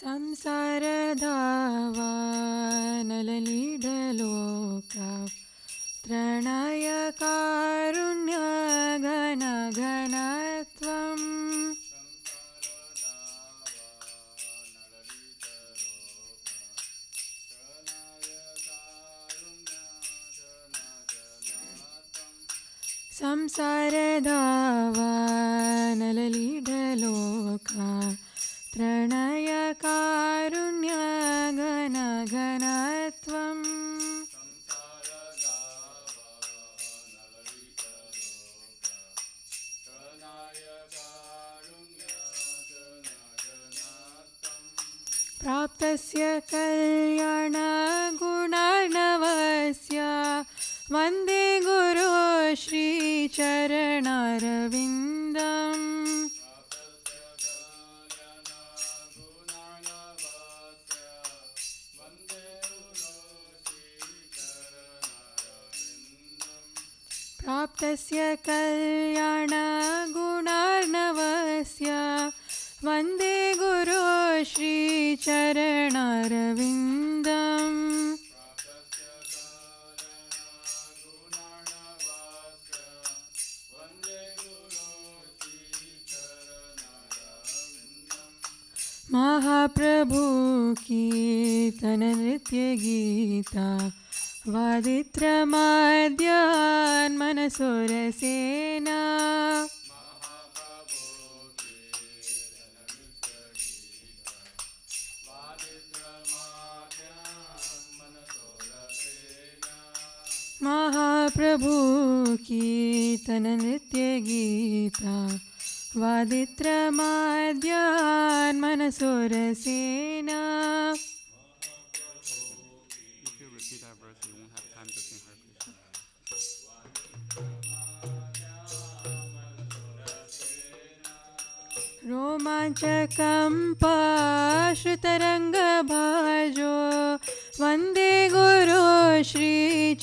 ಸಂಸಾರಧಾವಾನಲನಿಡಲೋಕ ಪ್ರಣಯ ಕಾರುಣ್ಯ ಘನ ಘನತ್ವಂ ಸಂಸಾರಧಾವಾನಲನಿಡಲೋಕ ಪ್ರಣಯ ಕಾರುಣ್ಯ ಘನ ಘನತ್ವಂ ಪ್ರಾಪ್ತಸ್ಯ ಕಲ್ಯಾಣ ಗುಣಾರ್ಣವಸ್ಯ ವಂದೇ ಗುರು ಶ್ರೀ ಚರಣಾರವಿಂದಂ ಪ್ರಾಪ್ತಸ್ಯ ಕಲ್ಯಾಣ ಗುಣಾರ್ಣವಸ್ಯ ವಂದೇ ಗುರು ಶ್ರೀ ಚರಣಾರವಿಂದಂ महाप्रभु कीर्तन नृत्य गीता वादित्रमाद्यान् मनसोरसेना महाप्रभु कीर्तन नृत्य Gita वादित्रमाद्यान् मनसोरसेना. If you repeat that verse, you won't have time to sing Hare Krishna. रोमाञ्चकं पाश्रुतरङ्गभाजो वन्दे गुरो श्रीचरणारविन्दम्.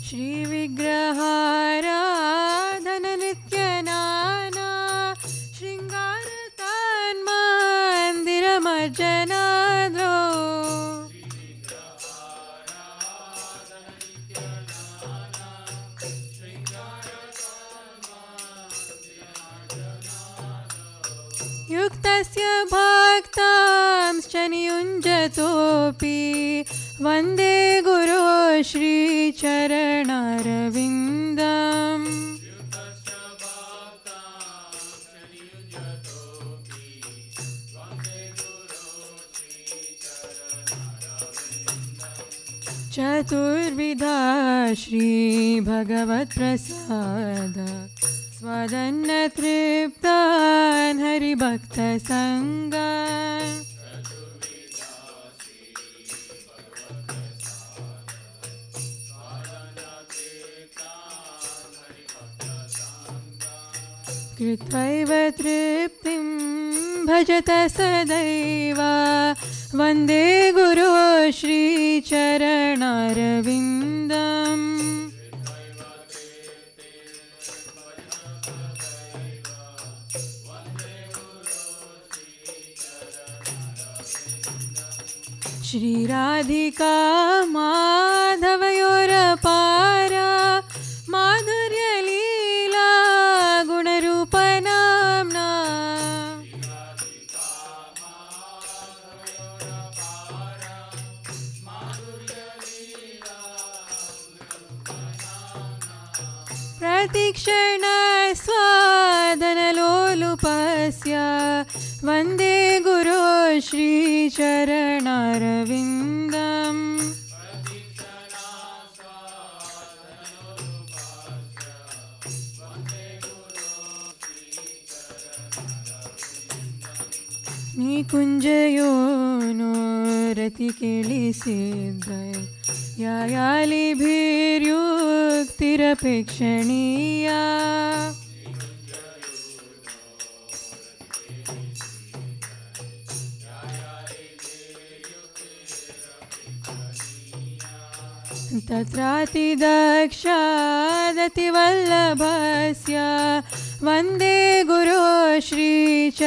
श्रीविग्रहाराधननित्यनाना शृङ्गारतान्मन्दिरमज्जनाद्रो युक्तस्य भक्तांश्च नियुञ्जतोऽपि वन्दे गुरो श्रीचरणारविन्दम्. चतुर्विधा श्रीभगवत्प्रसाद स्वदन्नतृप्तान् हरिभक्तसङ्गान्. कृत्वैव तृप्तिं भजत सदैव वन्दे गुरो श्रीचरणारविन्दम्. श्रीराधिका माधवयोरपारा माधुर्यलीला गुणरूपनाम्ना. प्रतिक्षण स्वादनलोलुपस्य वन्दे गुरो श्रीचरणारविन्दम्. निकुञ्जयोनो रतिकेलिसिद्धै यायालिभिर्युक्तिरपेक्षणीया. तत्रातिदक्षादतिवल्लभस्य वन्दे गुरो श्रीचरणारविन्दम्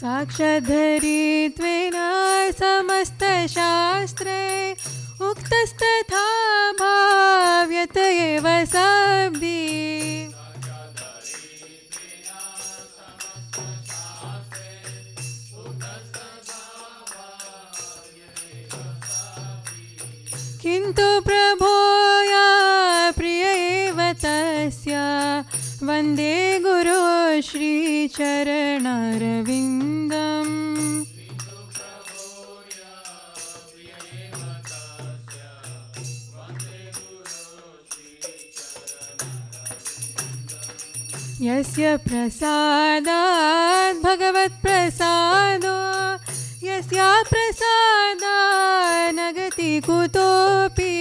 साक्षाद्धरित्वेन समस्तशास्त्रे उक्तस्तथा भाव्यत एव शब्दी किन्तु प्रभोया प्रिय एव तस्य वन्दे गुरो श्रीचरणारविन्दम् यस्य प्रसादात् भगवत्प्रसादो यस्या प्रसादात् न गति कुतोऽपि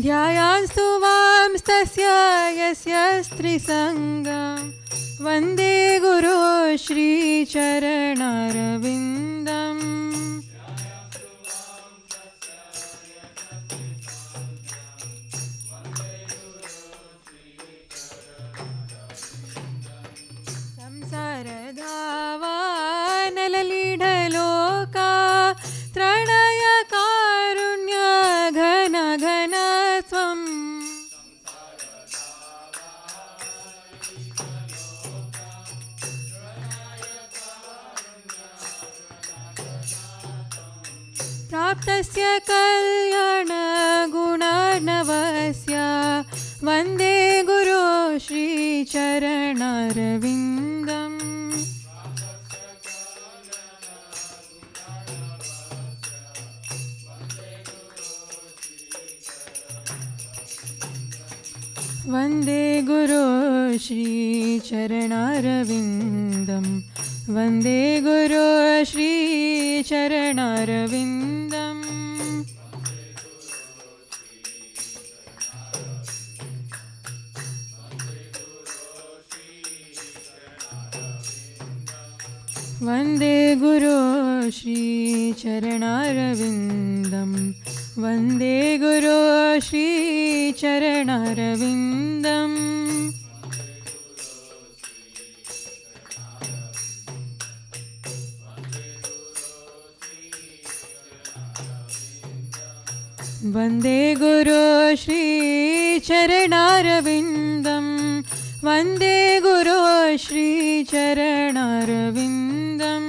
ध्यायास्तु वांस्तस्य यस्य स्त्रीसङ्गं वन्दे गुरो श्रीचरणारविन्दम् संसारधावानललीढलोका त्रणयकारुण्य घन घन त्वम् प्राप्तस्य कल्याणगुणार्णवस्य वन्दे गुरो श्रीचरणारविन्दम् वन्दे गुरो श्रीचरणारविन्दम् वन्दे गुरो श्रीचरणारविन्दम् वन्दे गुरो श्रीचरणारविन्दम् वन्दे गुरो श्रीचरणारविन्दम् वन्दे गुरो श्रीचरणारविन्दम् वन्दे गुरो श्रीचरणारविन्दम्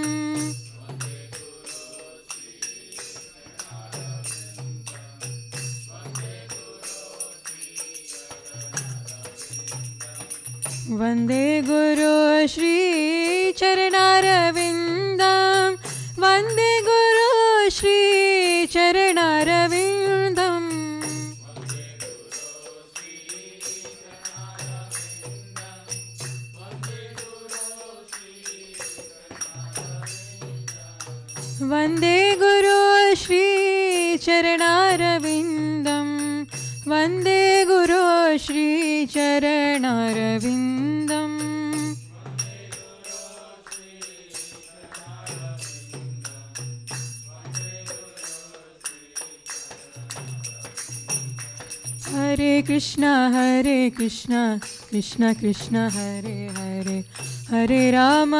वन्दे गुरो श्रीचरणारविन्दम् वन्दे गुरो श्रीचरणारविन्दम् वन्दे गुरो श्रीचरणारविन्दम् वन्दे गुरो श्रीचरणारविन्दम् हरे कृष्णा कृष्ण कृष्ण हरे हरे हरे राम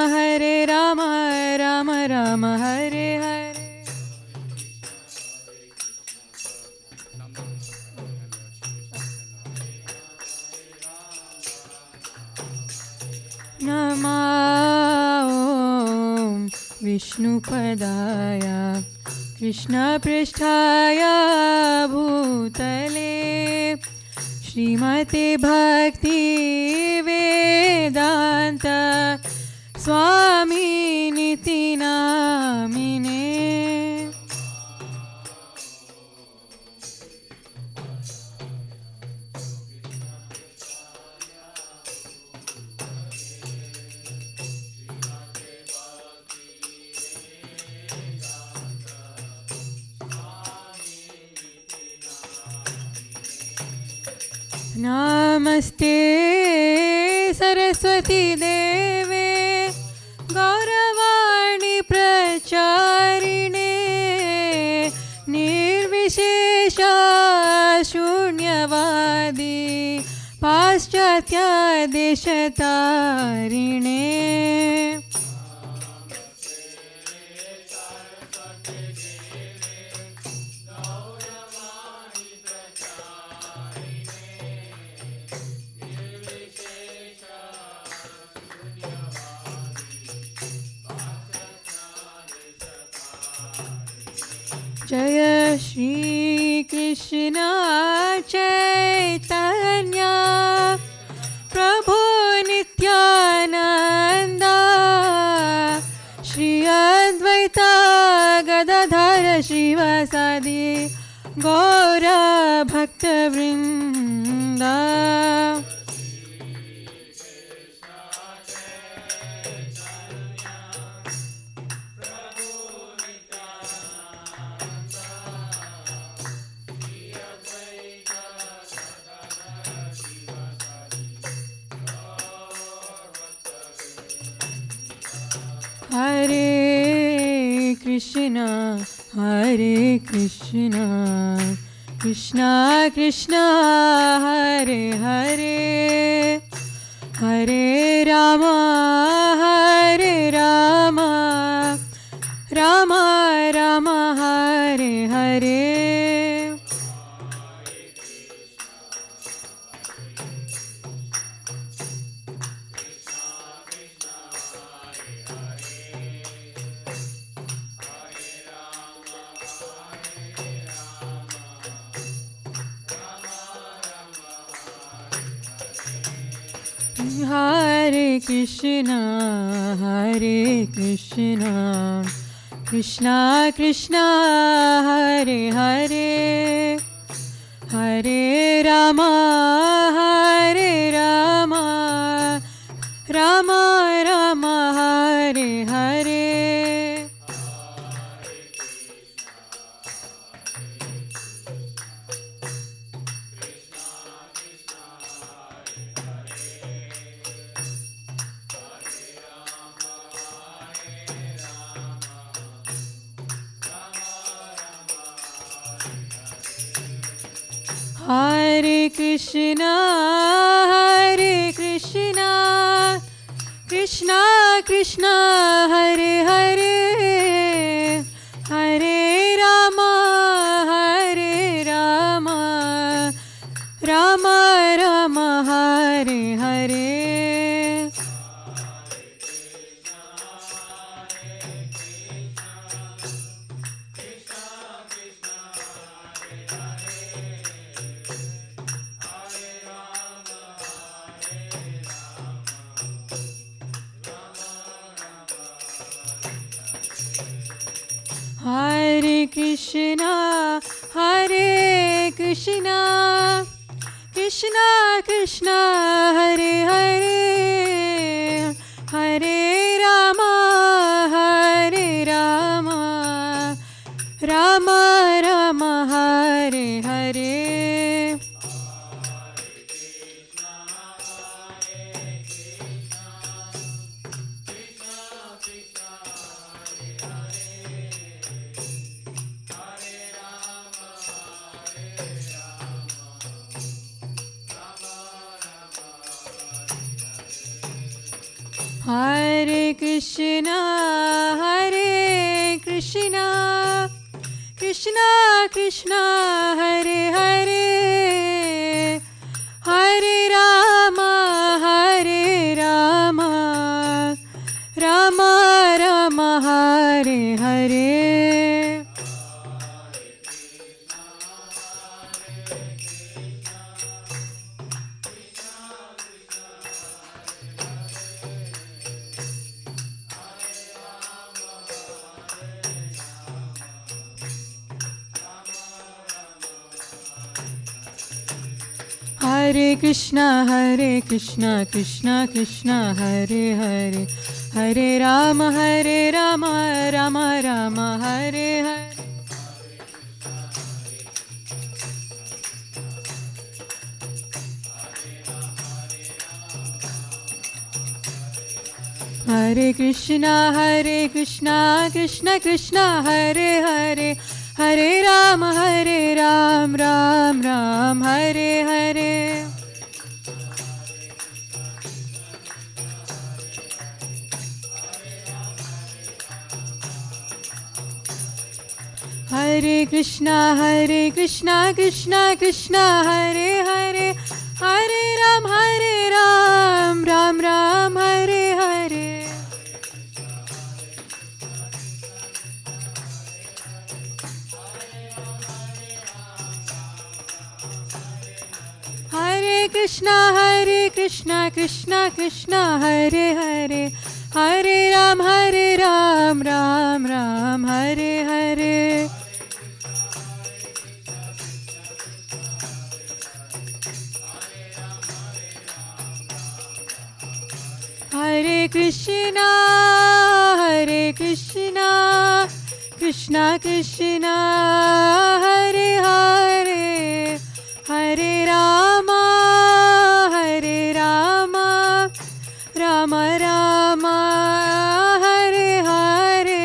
राम राम हरे हरे नमो विष्णुपदाय कृष्णपृष्ठाय भूतले श्रीमते भक्ति वेदांत स्वामिनिति नामिने। नमस्ते सरस्वती देवे गौरवाणी प्रचारिणे निर्विशेषा शून्यवादी पाश्चात्य देशतारिणे जय श्री कृष्ण चैतन्य प्रभु नित्यानंद श्री अद्वैता गदाधर श्रीवासादि गौर भक्तवृंद Hare Krishna, Hare Krishna, Krishna Krishna, Hare Hare, Hare Rama, Hare Rama, Rama Rama, Hare Hare. Hare Krishna, Hare Krishna, Krishna Krishna, Hare Hare, Hare Rama, Hare Rama, Rama Rama, Hare Hare. Hare Krishna, Hare Krishna, Krishna Krishna, Hare Hare, Hare Rama, Hare Rama, Rama Rama, Hare Hare. Hare Krishna, Hare Krishna, Krishna Krishna, Hare Hare, Hare Rama, Hare Rama, Rama Rama, Hare Hare. Hare Krishna, Hare Krishna, Krishna Krishna, Hare Hare, Hare Rama, Hare Rama, Rama Rama, Hare Hare. Hare Krishna, Krishna Krishna, Hare Hare, Hare Rama, Rama Rama, Hare Hare. Hare Krishna, Krishna Krishna, Hare Hare, Hare Ram, Ram Ram, Hare Hare. Hare Krishna, Krishna Krishna, Hare Hare, Hare Ram, Ram Ram, Hare Hare. Hare Krishna, Krishna Krishna, Hare Hare, Hare Ram, Ram Ram, Hare Hare. Hare Krishna, Krishna Krishna, Hare Hare, Hare Rama, Rama Rama, Hare Hare.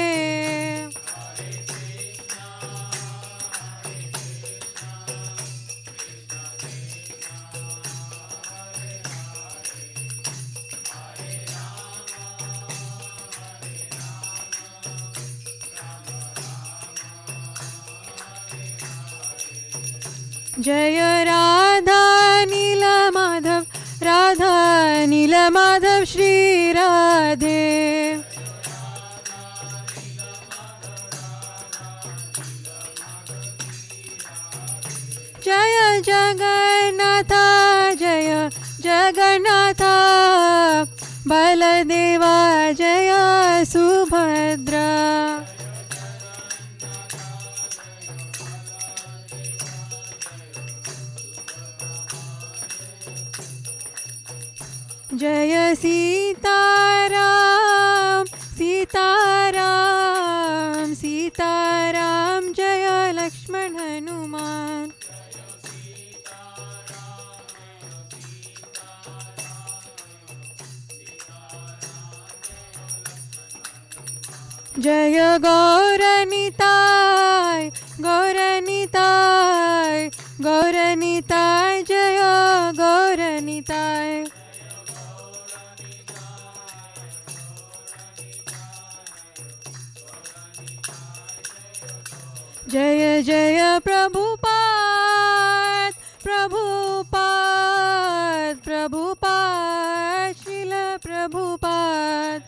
Jaya Radha Nila Madhav, Radha Nila Madhav, Shri Radhe. Jaya Jagannatha, Jaya Jagannatha, Baladeva, Jaya Subhadra. Jaya Sitaram, Sitaram, Sitaram, Jaya Lakshman Hanuman. Jaya Gauranitai, Gauranitai, Gauranitai, Jaya Gauranitai. Jaya Jaya Prabhupada, Prabhupada, Prabhupada, Srila Prabhupada.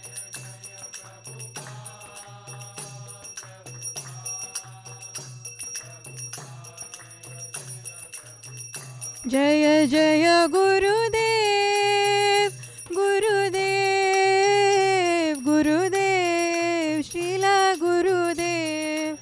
Jaya Jaya Gurudev, Gurudev, Gurudev, Srila Gurudev.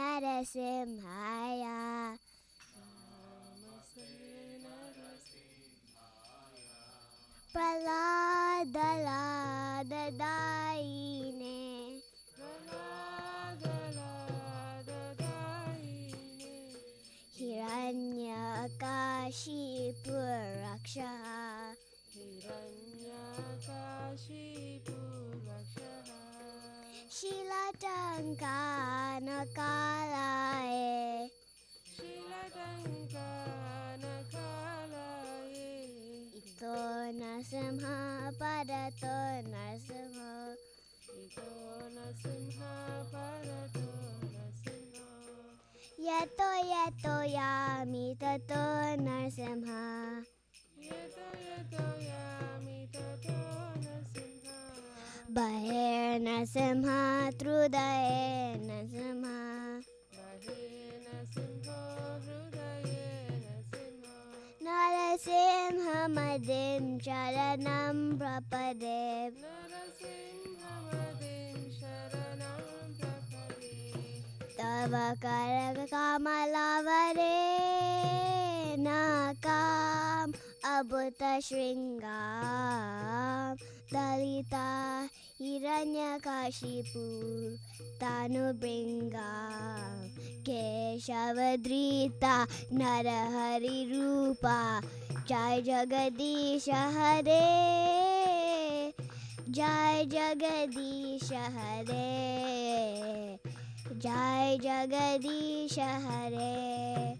Narasimhaya. Praladaladaine. Hiranyakashipurakshaha. Shilatankanakalae. Ito Narasimha Padato Narasimha. Yato yato yami tato Narasimha. Bahe Narasimha Trudaye Narasimha. Narasimha Madim Sharanam Prapadev. Tava Karaka Kamalavare Nakam Abhuta Shringam Dalita Hiranyakashipu Tanubringam Keshavadrita Narahari Rupa. Jai Jagadisha Hare. Jai Jagadisha Hare. Jai Jagadisha Hare.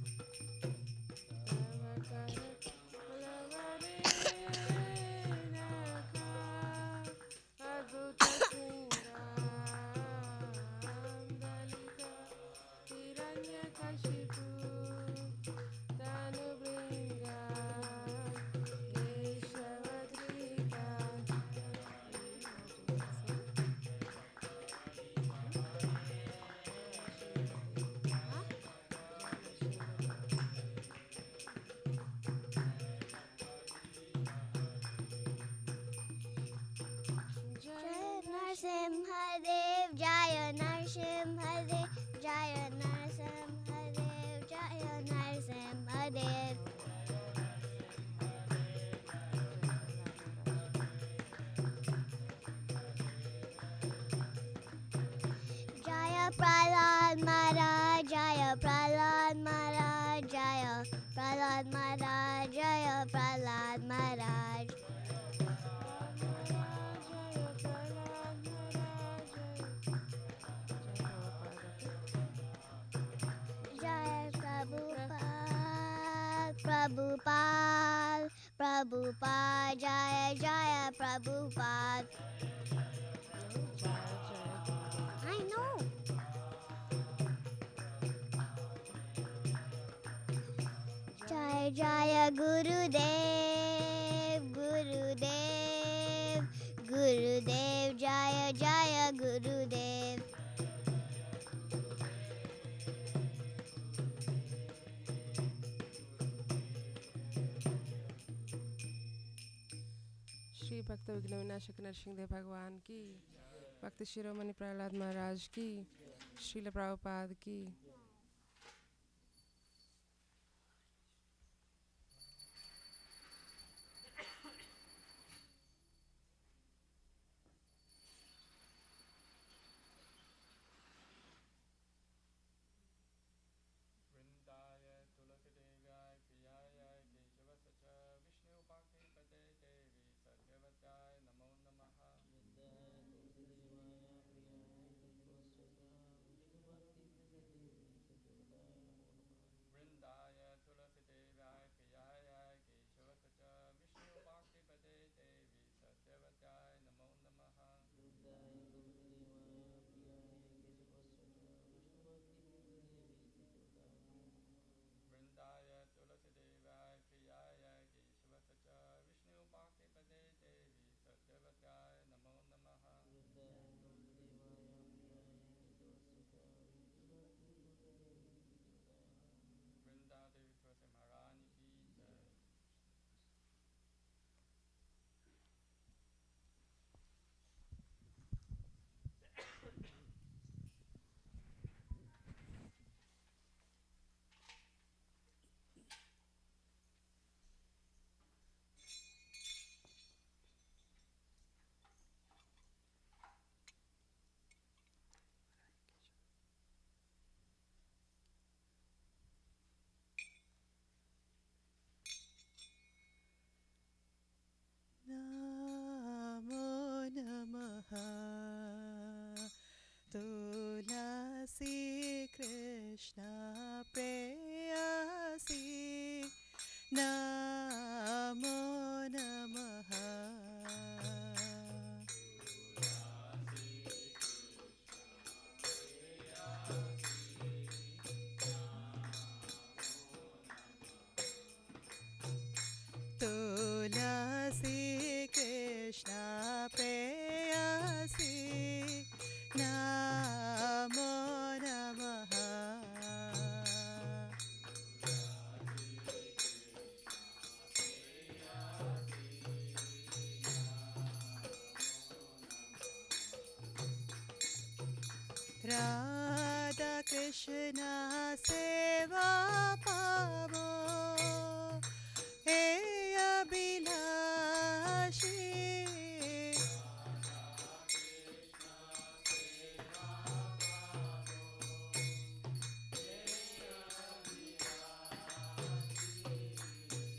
Jaya Narasimhadev, Jaya Narasimhadev, Jaya Narasimhadev, Jaya Narasimhadev. Jaya Prahlad Maharaj, Jaya Prahlad Maharaj, Jaya Prahlad Maharaj, Jaya Prahlad Maharaj. Jaya Prabhupada, Prabhupada, Prabhupada, Jaya Jaya Prabhupada. I know. Jaya Jaya Gurudev, Gurudev, Gurudev, Jaya Jaya Gurudev. Shri भक्त विघ्न विनाशक नरसिंहदेव भगवान की, भक्त शिरोमणि प्रहलाद महाराज की, श्रील प्रभुपाद की। वृंदाय तुलसीदेवाय प्रियाय केशवस्य विष्णुपाके देवी सत्यवत्याय नमो नमः। कृष्ण सेवा पावो हे अभिलाषी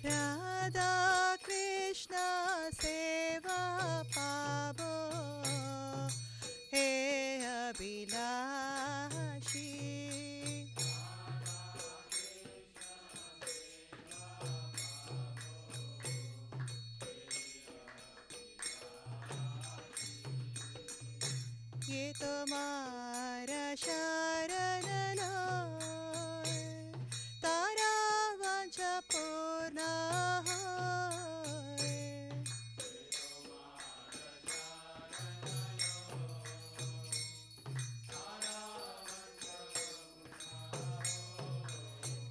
राधा कृष्ण सेवा पावो हे अभिलाषी ये तुम्हारा शरण लोय तारा वांछा पूर्ण होय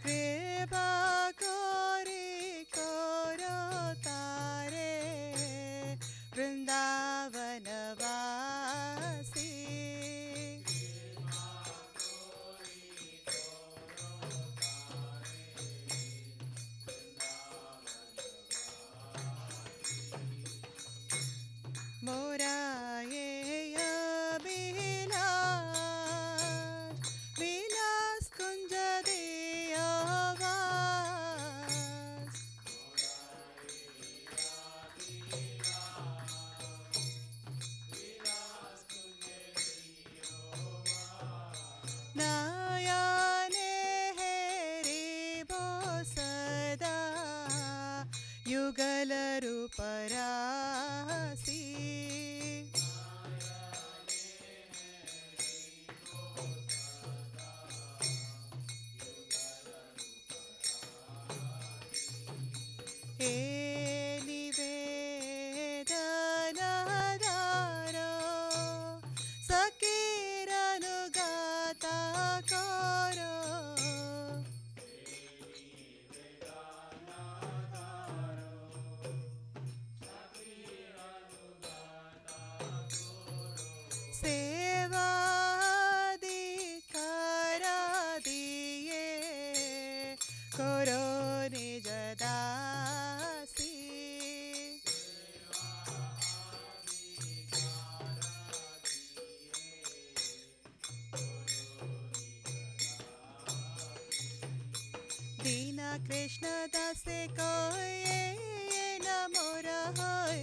कृपा कोरी करो तारे वृंदावन वासी मोरा ये अभिलाष विलास कुंज दियावास नयने हेरिबो सदा युगल रूप रासी हे निवेदनदारो सकीरनुगाता करो सेवाधिकारा दिए करो निज दासी दीन कृष्ण दासे कोये न मोर होय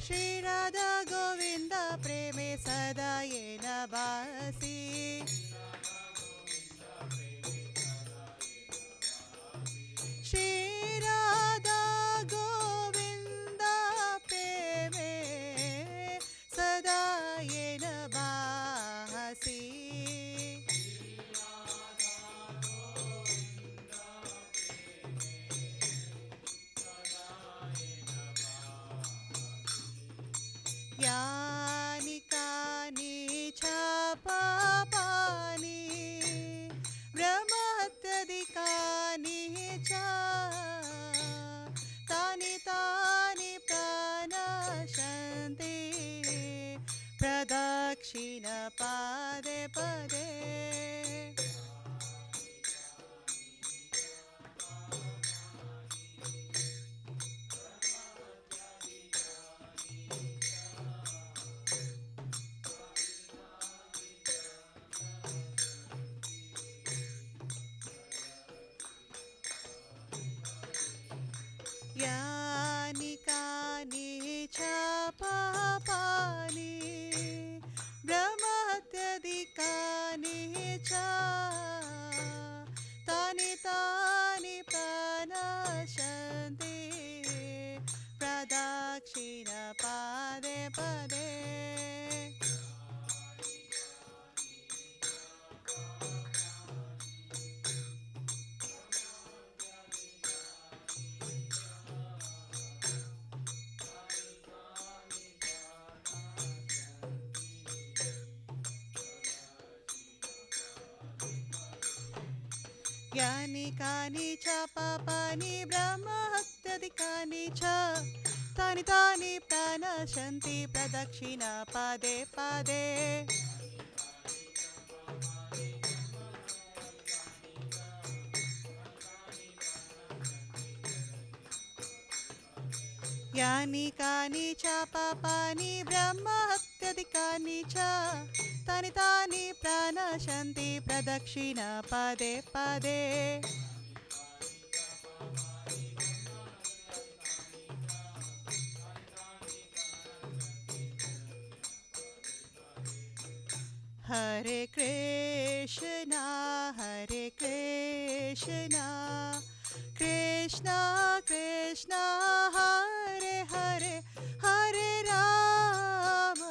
श्री राधा गोविंद प्रेमे सदा ये नबासी श्री राधा गोविंद प्रेमे सदा ये नबासी यानि कानि च पापानि ब्रह्मत्यधिकानि च तानि तानि प्रणश्यन्ति प्रदक्षिण पादे पदे यानि कानि च पापानि ब्रह्मत्यधिकानि च तानि तानि प्रणश्यन्ति प्रदक्षिण पादे पदे यानि कानि च पापानि ब्रह्महत्याधिकानि च तानि तानि प्रणशन्ति प्रदक्षिणा पदे पदे यानि कानि च पापानि ब्रह्महत्यादिकानि च तानि तानि प्रणशन्ति प्रदक्षिणा पदे पदे हरे Krishna Krishna Krishna Hare Hare Hare Ram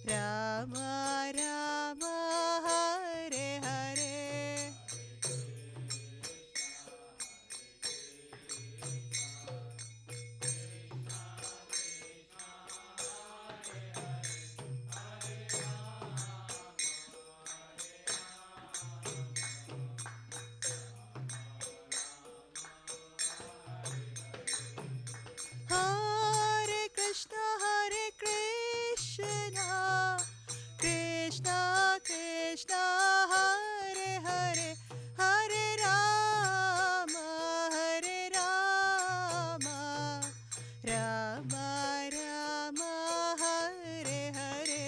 Ram Ram Hare Hare Hare Krishna Krishna Krishna Hare Hare Hare Rama Rama Rama Hare Hare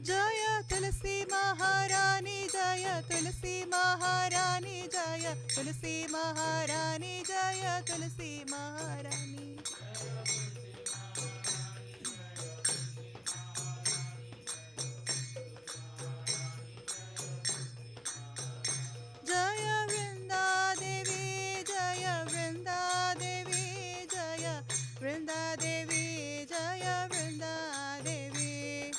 Jaya Tulsi Maharani Jaya Tulsi Maharani Jaya Tulsi Maharani Jaya Tulsi Maharani Jaya Vrinda Devi Jaya Vrinda Devi Jaya Vrinda Devi Jaya Vrinda Devi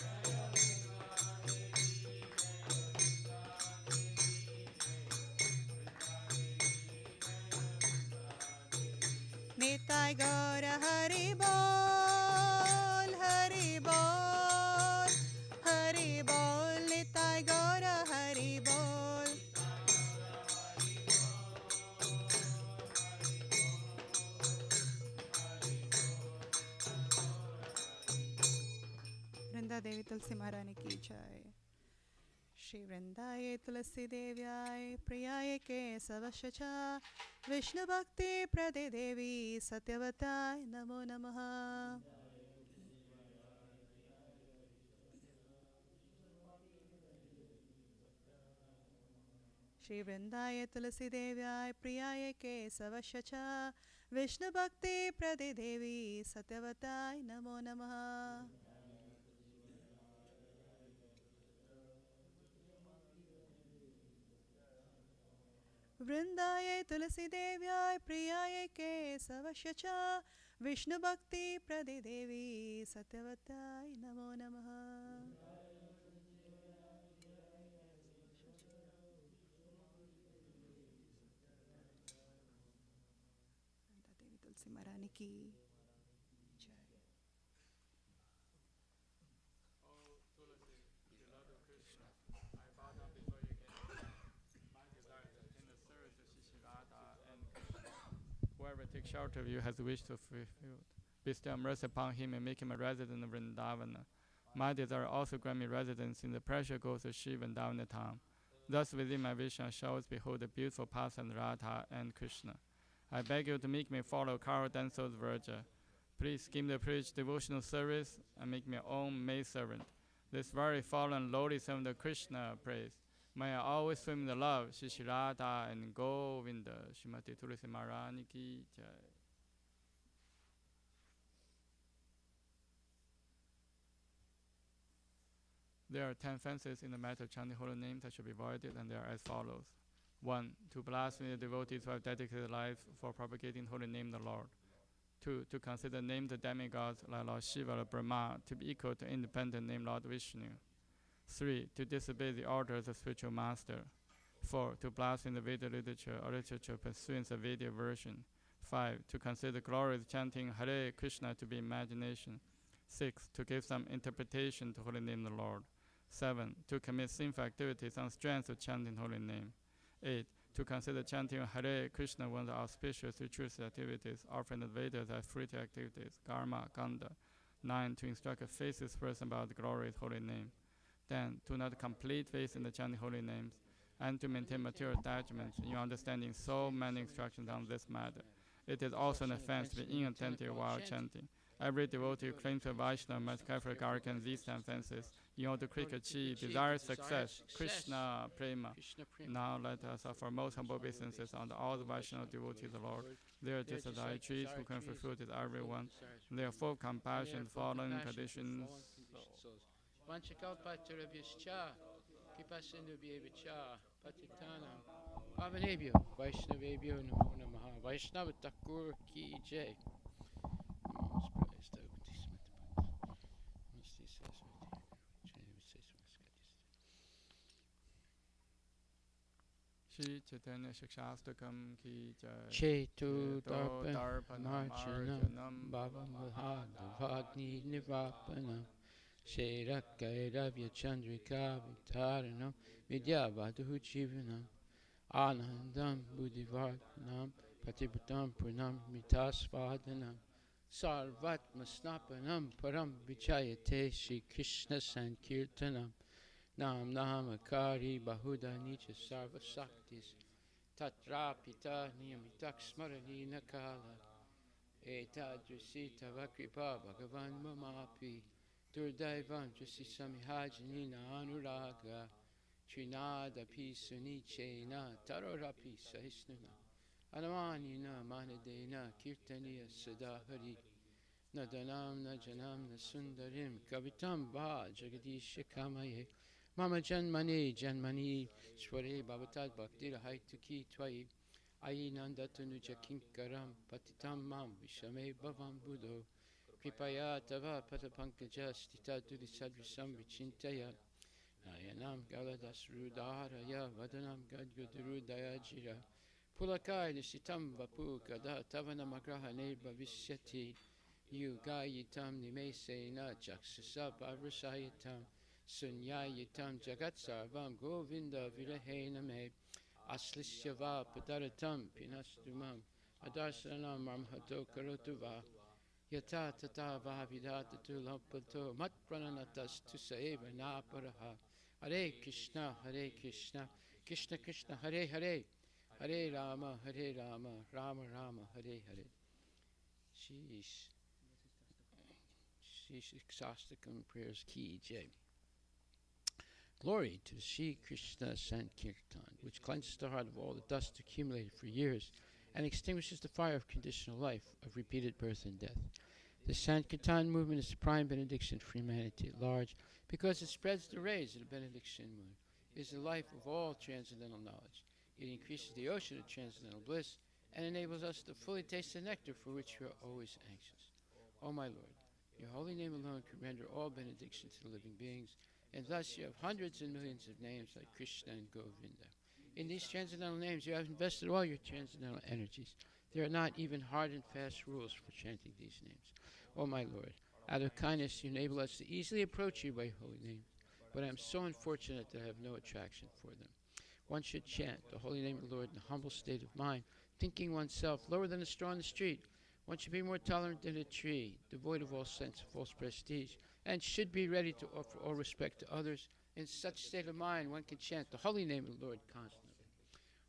Nitai Gaura Hari Bol Hari Bol Hari Bol Nitai Gaura Hari Bol Vrinda Devi Tulsi Maharani ki jai Shri Vrindaye Tulsi Devyaye Priyaye Kesavashacha Vishnu Bhakti Prade Devi Satyavatai Namo Namaha Shri Vrindaye Tulsi Devyaye Priyaye Kesavashacha Vishnu Bhakti Prade Devi Satyavatai Namo Namaha Vrindaye Tulsi Devyaye Priyaye Kesavashacha Vishnu Bhakti Prade Devi Satyavatai Namo Namaha Vrinda Devi Tulsi Maharani ki jai Whoever takes shelter of you has wished to fulfill. Bestow mercy upon him and make him a resident of Vrindavana. My desire also grant me residence in the precious groves of Shiva and Vrindavana town. Thus within my vision I shall always behold the beautiful paths and Radha and Krishna. I beg you to make me follow Karo Danso's Virja. Please give me the privilege devotional service and make me your own maid servant. This very fallen lowly servant of Krishna praise. May I always swim in the love, Shri Radha and Govinda, Srimati Tulsi Maharani ki jai. There are 10 fences in the matter of chanting holy names that should be avoided, and they are as follows. 1. To blaspheme the devotees who have dedicated lives for propagating the holy name of the Lord. 2. To consider named demigods like Lord Shiva or Brahma to be equal to independent name Lord Vishnu. 3. To disobey the orders of spiritual master. 4. To blaspheme the Veda literature or literature pursuing the Vedic version. 5. To consider glorious chanting Hare Krishna to be imagination. 6. To give some interpretation to holy name of the Lord. 7. To commit sinful activities on strength of chanting holy name. 8. To consider chanting Hare Krishna one of the auspicious ritual activities, offering the Vedas as fruitive activities, karma, kanda. 9. To instruct a faithless person about the glorious holy name. 10. To not complete faith in the chanting holy names, and to maintain material attachments in your understanding so many instructions on this matter. It is also an offense to be inattentive while chanting. Every devotee who claims to Vaishnava must carefully guard against these offenses in order to quickly achieve desired success. Krishna Prema. Now let us offer most humble obeisances unto all the Vaishnava devotees of the Lord. They are just as I trees who can fulfill to everyone. They are full of compassion, fallen conditions. Pavanebhyo, Vaishnavebhyo Namo Namaha, Vaishnava Thakur Ki Jai. Shri Chaitanya Shikshastakam Ki Jai. Chetu Darpanam Bhavamahadavagni Nivapanam Sherakairavya Chandrika Vitaranam Vidyavadhu Jivanam Anandam Buddhivartanam Patibhutam Purnam Mitasvadanam Sarvatma Snapanam Param Vichayate Shri Krishna Sankirtanam Nam Namakari Bahuda Nicha Sarva Saktis Tatrapita Niyamitak Smarani Nakala Etadrisita Vakripa Bhagavan Mamapi Durdaivam Jasi Samihajani Anuraga Trinada Pisuni Chena Tarorapi Sahisnuna Anamanina Manadena Kirtaniya Sadahari Nadanam Najanam Nasundarim Kavitam Ba Jagadisha Kamaye Mama Janmani Janmani Sware Babatad Bhaktira Haituki Twai Ainandatanuja Kinkaram Patitam Mam Vishame Bhavam Buddho Kripaya Tava Patapankaja Stita Dudi Sadrisam Vichintaya Nayanam Galadas Rudaraya Vadanam Gadguduru Dayajira Pulakai Nishitam Vapu Gada Tavana Magraha Neba Vishyati Yugayitam Nimesena Jaksasa Pavrasayitam Sunyayitam Jagat Sarvam Govinda Virahename Aslishyava Padaratam Pinastumam Adarsanam Ramhato Karotuva Yata Tata Vavidata Tulapato Matprananatas Tusaeva Naparaha Hare Krishna Krishna Krishna Hare Hare Hare Rama Rama Rama Hare Hare. Sheesh Shastakam prayers Ki Jai. Glory to Sri Krishna Sankirtan, which cleanses the heart of all the dust accumulated for years and extinguishes the fire of conditional life, of repeated birth and death. The Sankirtan movement is the prime benediction for humanity at large because it spreads the rays of the benediction moon. It is the life of all transcendental knowledge. It increases the ocean of transcendental bliss and enables us to fully taste the nectar for which we are always anxious. O my Lord, your holy name alone can render all benediction to the living beings, and thus you have hundreds and millions of names like Krishna and Govinda. In these transcendental names you have invested all your transcendental energies. There are not even hard and fast rules for chanting these names. O my Lord, out of kindness you enable us to easily approach you by holy names, but I am so unfortunate that I have no attraction for them. One should chant the holy name of the Lord in a humble state of mind, thinking oneself lower than a straw in the street. One should be more tolerant than a tree, devoid of all sense of false prestige, and should be ready to offer all respect to others. In such state of mind, one can chant the holy name of the Lord constantly.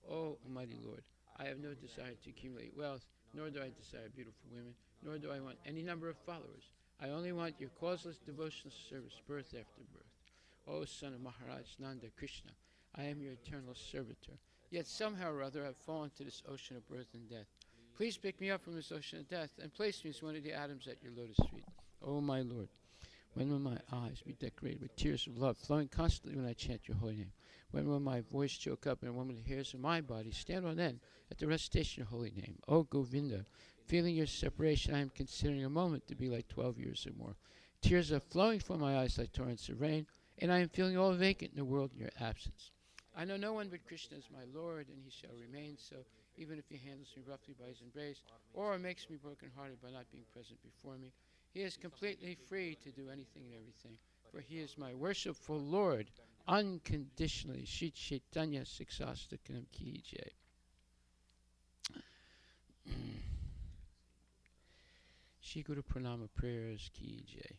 O Almighty Lord, I have no desire to accumulate wealth, nor do I desire beautiful women, nor do I want any number of followers. I only want your causeless devotional service, birth after birth. O son of Maharaj Nanda Krishna, I am your eternal servitor. Yet somehow or other I have fallen to this ocean of birth and death. Please pick me up from this ocean of death and place me as one of the atoms at your lotus feet. O my Lord, when will my eyes be decorated with tears of love flowing constantly when I chant your holy name? When will my voice choke up and when will the hairs of my body stand on end at the recitation of your holy name? O Govinda, feeling your separation, I am considering a moment to be like 12 years or more. Tears are flowing from my eyes like torrents of rain, and I am feeling all vacant in the world in your absence. I know no one but Krishna is my Lord, and he shall remain so, even if he handles me roughly by his embrace, or makes me broken-hearted by not being present before me. He is completely free to do anything and everything, for he is my worshipful Lord, unconditionally. Shri Chaitanya Siksastakam Ki Jai. Shri Guru Pranama prayers Ki Jai.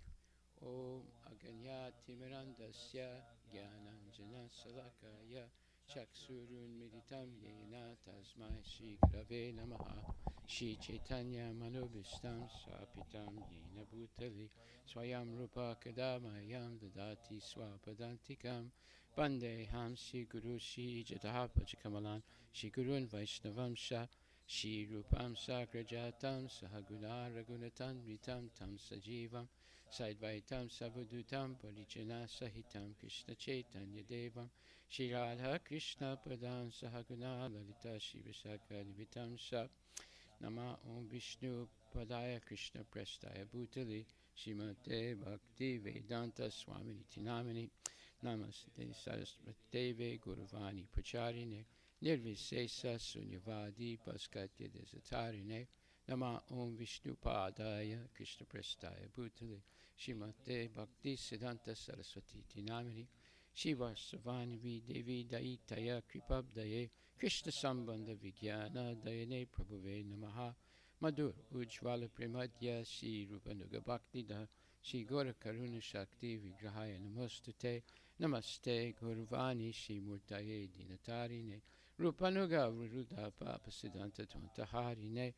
Om Aganyati Mirandasya Gyananjana Salakaya Chaksurun Meditam Yena Tasmai Shri Grave Namaha Shri Chaitanya Manobishtam Swapitam Yena Bhutali Swayam Rupa Kadamayam Dadati Swapadantikam Bandeham Shri Guru Shri Jatahapachakamalan Shri Gurun Vaishnavamsha Shri Rupam Sakrajatam Sahaguna Ragunatam Ritam Tam Sajivam Saidvaitam Savadutam Parijana Sahitam Krishna Chaitanya Devam Shri Radha Krishna Padam Sahaguna Lalita Shri Visakha Vitam Sap Nama Om Vishnu Padaya Krishna Prestaya Bhutali Shrimate Bhakti Vedanta Swamini Tinamini Namaste Saraswati Deve Guruvani Pracharine Nirvisesa Sunyavadi Paskatya Desatarine Nama Om Vishnu Padaya Krishna Prestaya Bhutale Shrimate Bhakti Siddhanta Saraswati Tinamini Shiva Savani Devi Daitaya Kripabdaye Krishna Sambandha Vijnana Dayane Prabhuve Namaha Madhur Ujjvala Premadya Shri Rupanuga Bhakti Da Shri Gora Karuna Shakti Vigrahaya Namostute Namaste Gurvani Shri Murtaye Dinatarine Rupanuga Vruda Papa Siddhanta Tvantaharine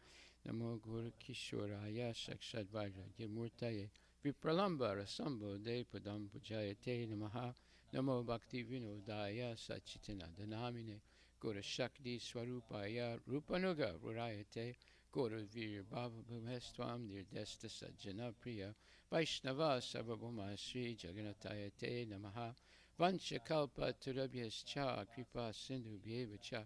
Namo Guru Kishoraya Sakshat Vajragya Murtaye Vipralamba Rasambho De Padam Pujayate Namaha Namo Bhakti Vinodaya Sachitananda Namine Guru Shakti Swarupaya Rupanuga Vrurayate Guru Vir Bhava Bhumestvam Nirdesta Sajjana Priya Vaishnava Sarvabhuma Sri Jagannatayate Namaha Vanchakalpa Turabhyascha Kripa Sindhu Bhyevacha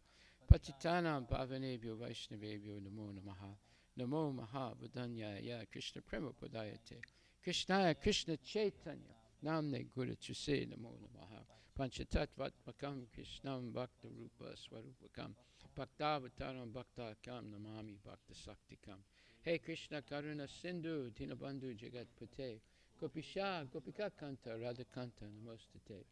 Patitanam Bhavanebhyo Vaishnavebhyo Namo Namaha Namo Mahavadanyaya Krishna Prema Padayate Krishnaya Krishna Chaitanya Namne Guru Chuse Namo Namaha Panchatattvatmakam Krishnam Bhakta Rupa Swarupakam Bhaktavataram Bhaktakam Namami Bhakta Saktikam Hey Krishna Karuna Sindhu Dinabandhu Jagat Pate Gopisha Gopika Kanta Radha Kanta Namostate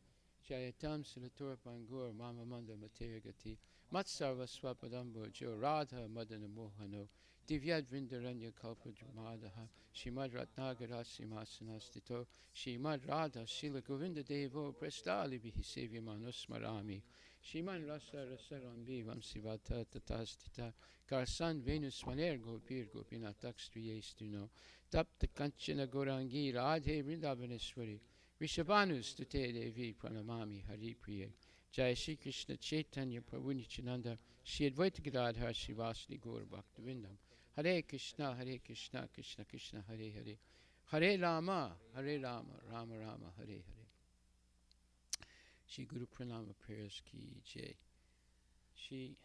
Jayatam Silatura Pangur Mama Manda Matera Gati Matsarva Swapadambo Jo Radha Madana Mohano Divyad Vrindaranya Kalpa Dramadaha Shimad Ratnagara Simhasanastito Shimad Radha Shila Govinda Devo Prestali Vihi Sevya Manusmarami Shiman Rasa Rasarambi Vamsivata Tatastita Karsan Venus Maner Gopir Gopinatak Striyestuno Tapta Kanchana Gorangi Radhe Vrindavaneshwari Vishabhanu Stute Devi Pranamami Hari Priya Jai Shri Krishna Chaitanya Prabhu Nityananda Shri Advaita Gadadhar Shivasni Gaur Bhaktivinoda Hare Krishna Krishna Krishna Hare Hare Hare Rama Rama Rama Hare Hare. Shri Guru Pranama prayers Ki Jai. Shri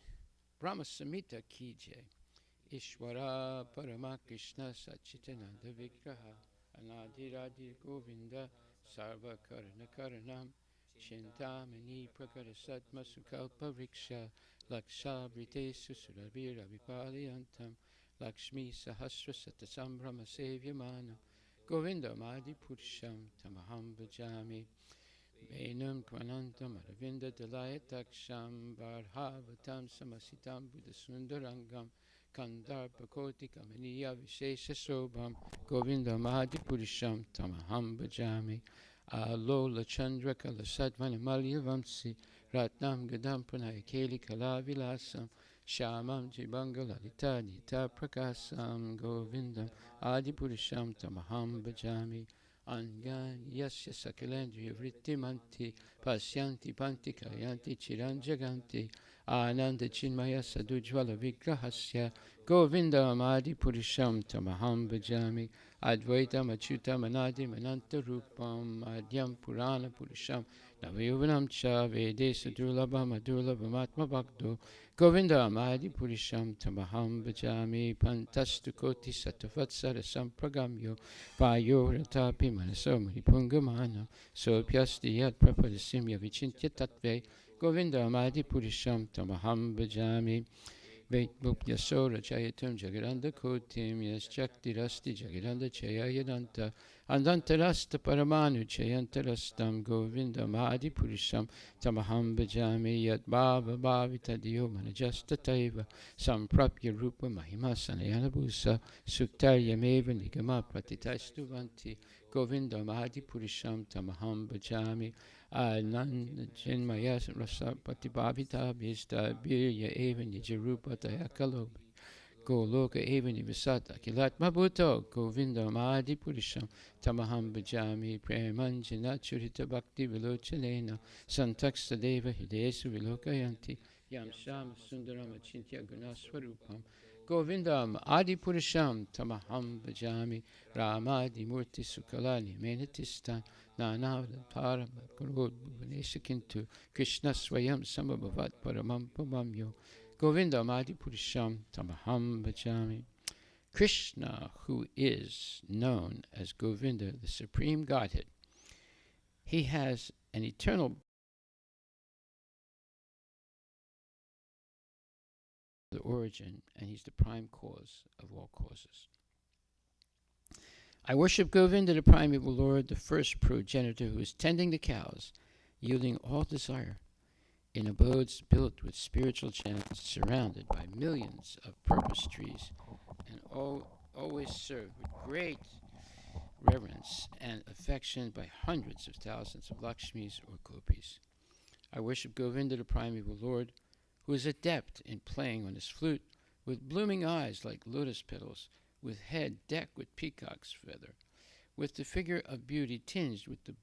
Brahma Samhita Ki Jai. Ishwara Parama Krishna Sachitananda Vigraha Anadiradi Govinda Sarva Karana Karanam Chintamani Prakara Satma Sukalpa Vriksha Laksha Vrite Susurabhira Vipaliyantam Lakshmi Sahasra Satasambrahma Sevyamana Govinda Madi Purusham Tamaham Bhajami Venam Kvanantam Aravinda Dalayataksham Varhavatam Samasitam Buddha Sundarangam Kandarpa Koti Kamaniya Vishesha Sobham Govinda Madi Purusham Tamaham Bhajami Alola Chandra Kala Sadvana Malya Vamsi Ratnam Gadam Pranayakeli Kala Vilasam Shamam Jibangala Lita Nita Prakasam Govindam Adi Purisham Tamaham Bhajami Angan Yasya Sakalendriya Vrittimanti Pasyanti Panti Kayanti Chiranjaganti Ananda Chinmaya Sadujvala Vigrahasya Govindam Adi Purisham Tamaham Bhajami Advaitam Achyutam Anadim Ananta Rupam Adhyam Purana Purisham Navayuvanam Cha Vedesa Durlabham Adurlabham Atma Bhakto Govindam Adi Purisham Tamaham Bhajami Pantastu Koti Satavatsara Sampragamyo Vayo Ratapi Manaso Manipungamana Sopyasti Yat Prapadasimya Vichintya Tatve Govindam Adipurisham Tamaham Bhajami. Vetmupyasora Chayatam Jagaranda Kotim Yes Chaktirasti Jagaranda Chayayadanta Andantarasta Paramanu Chayantarastam Govindam Adipurisham Tamaham Bhajami Yad Bhava Bhavita Diyo Manajasta Taiva Samprapya Rupa Mahima Sanayanabusa Suktarya Meva Nigama Pratitaistuvanti Govindam Adipurisham Tamaham Bhajami Anand Chinmaya Rasa Patibhavita Bhista Birya Eva Nijarupa Tayakalo Goloka Eva Nivisata Kilat Mabuto Govindam Adipurisham Tamaham Bhajami Premanjana Churita Bhakti Vilochanena Santaksta Deva Hidesu Vilokayanti Yam Sham Sundaram Achintya Gunaswarupam Govindam Adipurisham Tamaham Bhajami Ramadi Murti Sukalani Menatistan Nana Param Gurud Bhuvaneshakintu Krishna Swayam Samabhavat Paramam Pamamyo Govindam Adipurisham Tamaham Bhajami. Krishna, who is known as Govinda, the Supreme Godhead, he has an eternal the origin, and he's the prime cause of all causes. I worship Govinda, the primeval Lord, the first progenitor who is tending the cows, yielding all desire, in abodes built with spiritual channels, surrounded by millions of purpose trees, and always served with great reverence and affection by hundreds of thousands of Lakshmis or Gopis. I worship Govinda, the primeval Lord, who is adept in playing on his flute, with blooming eyes like lotus petals, with head decked with peacock's feather, with the figure of beauty tinged with the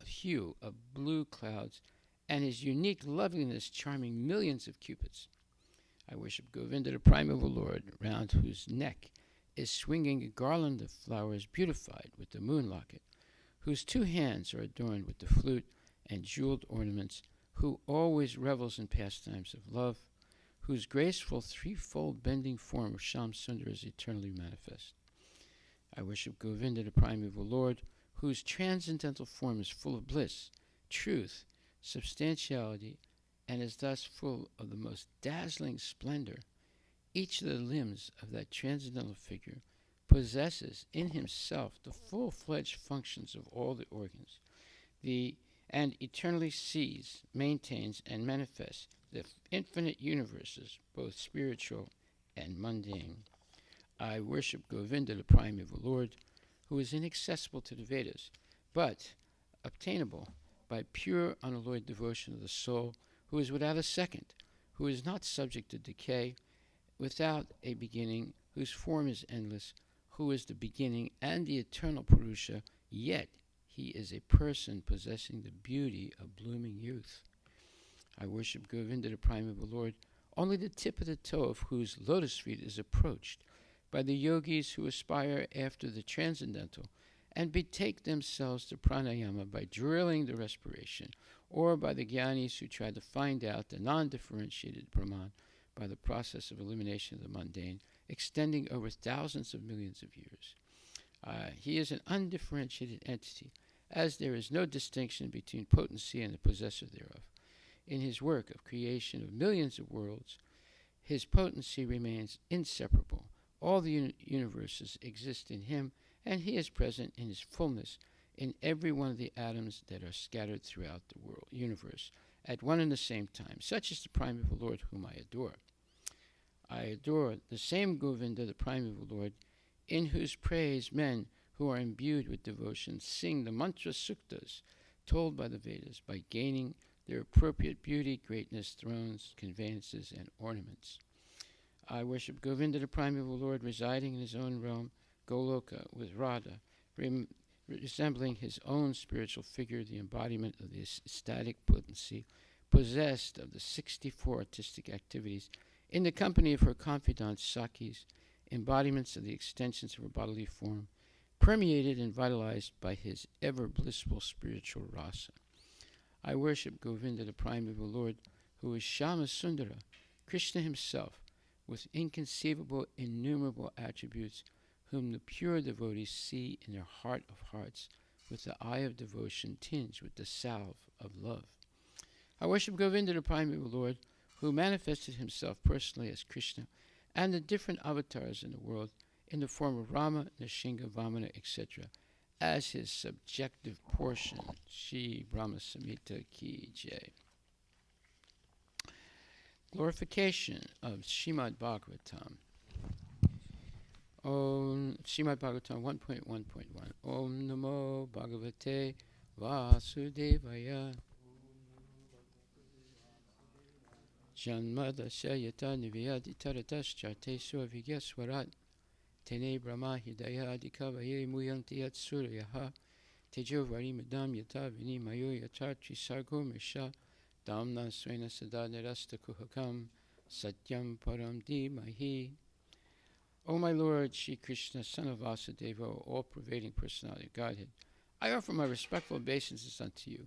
hue of blue clouds, and his unique loveliness charming millions of cupids. I worship Govinda, the primeval Lord, round whose neck is swinging a garland of flowers beautified with the moon locket, whose two hands are adorned with the flute and jeweled ornaments, who always revels in pastimes of love, whose graceful threefold bending form of Sham Sundar is eternally manifest. I worship Govinda, the primeval Lord, whose transcendental form is full of bliss, truth, substantiality, and is thus full of the most dazzling splendor. Each of the limbs of that transcendental figure possesses in himself the full-fledged functions of all the organs, and eternally sees, maintains, and manifests the infinite universes, both spiritual and mundane. I worship Govinda, the primeval Lord, who is inaccessible to the Vedas, but obtainable by pure, unalloyed devotion of the soul, who is without a second, who is not subject to decay, without a beginning, whose form is endless, who is the beginning and the eternal Purusha, yet he is a person possessing the beauty of blooming youth. I worship Govinda, the primeval Lord, only the tip of the toe of whose lotus feet is approached by the yogis who aspire after the transcendental and betake themselves to pranayama by drilling the respiration, or by the jnanis who try to find out the non-differentiated Brahman by the process of elimination of the mundane, extending over thousands of millions of years. He is an undifferentiated entity, as there is no distinction between potency and the possessor thereof. In his work of creation of millions of worlds, his potency remains inseparable. All the universes exist in him, and he is present in his fullness in every one of the atoms that are scattered throughout the universe at one and the same time. Such is the primeval Lord whom I adore. I adore the same Govinda, the primeval Lord, in whose praise men who are imbued with devotion sing the mantra suktas told by the Vedas by gaining their appropriate beauty, greatness, thrones, conveyances, and ornaments. I worship Govinda, the primeval Lord, residing in his own realm, Goloka, with Radha, resembling his own spiritual figure, the embodiment of this ecstatic potency, possessed of the 64 artistic activities, in the company of her confidants, Sakis, embodiments of the extensions of her bodily form, permeated and vitalized by his ever blissful spiritual rasa. I worship Govinda, the primeval Lord, who is Shama Sundara, Krishna himself, with inconceivable, innumerable attributes, whom the pure devotees see in their heart of hearts, with the eye of devotion tinged with the salve of love. I worship Govinda, the primeval Lord, who manifested himself personally as Krishna, and the different avatars in the world in the form of Rama, Nrsimha, Vamana, etc., as his subjective portion. Shri Brahma Samhita Ki Jai. Glorification of Srimad Bhagavatam. Om Srimad Bhagavatam 1.1.1. Om Namo Bhagavate Vasudevaya. Janmadasya Niviyaditarataschate Suavigyaswarat. Tene Brahma Hidaya Adikavaye Muyanti Yat Suryaha. Tejo Varimadam Yata Vinimayo Yatatri Sargo Misha. Damna Swena Sada Nirasta Kuhakam Satyam Param Mahi. O my Lord, Shri Krishna, son of Vasudeva, all-pervading personality of Godhead, I offer my respectful obeisances unto you.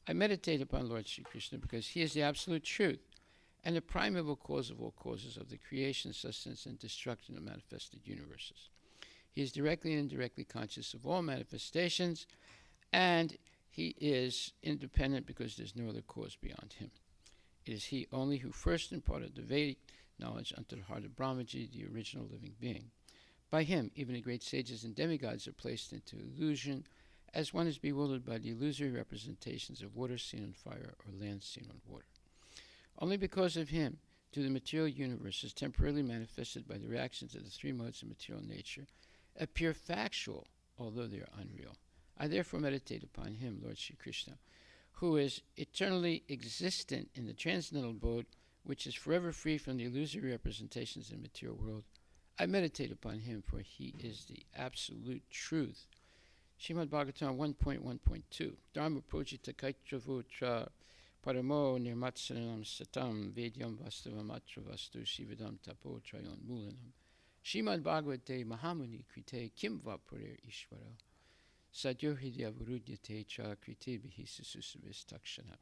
I meditate upon Lord Shri Krishna because he is the absolute truth and the primeval cause of all causes of the creation, sustenance, and destruction of manifested universes. He is directly and indirectly conscious of all manifestations, and he is independent because there is no other cause beyond him. It is he only who first imparted the Vedic knowledge unto the heart of Brahmaji, the original living being. By him, even the great sages and demigods are placed into illusion, as one is bewildered by the illusory representations of water seen on fire or land seen on water. Only because of him do the material universes, temporarily manifested by the reactions of the three modes of material nature, appear factual, although they are unreal. I therefore meditate upon him, Lord Shri Krishna, who is eternally existent in the transcendental abode, which is forever free from the illusory representations in the material world. I meditate upon him, for he is the absolute truth. Srimad Bhagavatam 1.1.2. Dharma projita kaitravotra paramo nirmatsanam satam vedyam vastavam atra vastu shividam tapo trayon mulanam. Srimad Bhagavate Mahamuni krite kim vapurer ishvara sadyo hidya varudyate cha krite bihi sususavis takshana.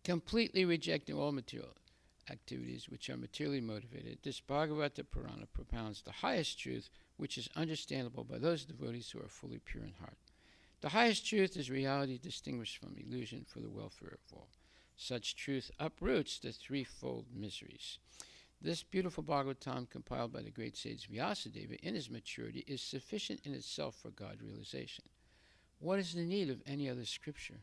Completely rejecting all material activities which are materially motivated, this Bhagavata Purana propounds the highest truth, which is understandable by those devotees who are fully pure in heart. The highest truth is reality distinguished from illusion for the welfare of all. Such truth uproots the threefold miseries. This beautiful Bhagavatam, compiled by the great sage Vyasadeva in his maturity, is sufficient in itself for God realization. What is the need of any other scripture?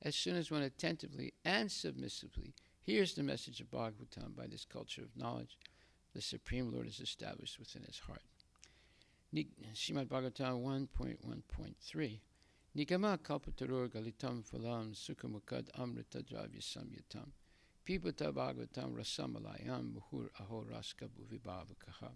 As soon as one attentively and submissively hears the message of Bhagavatam by this culture of knowledge, the Supreme Lord is established within his heart. Srimad Bhagavatam 1.1.3. Nigama kalpataror galitam phalam sukhamukad amrita dravya samyatam pibata Bhagavatam rasamalayam muhur aho raska bhuvibhavakaha.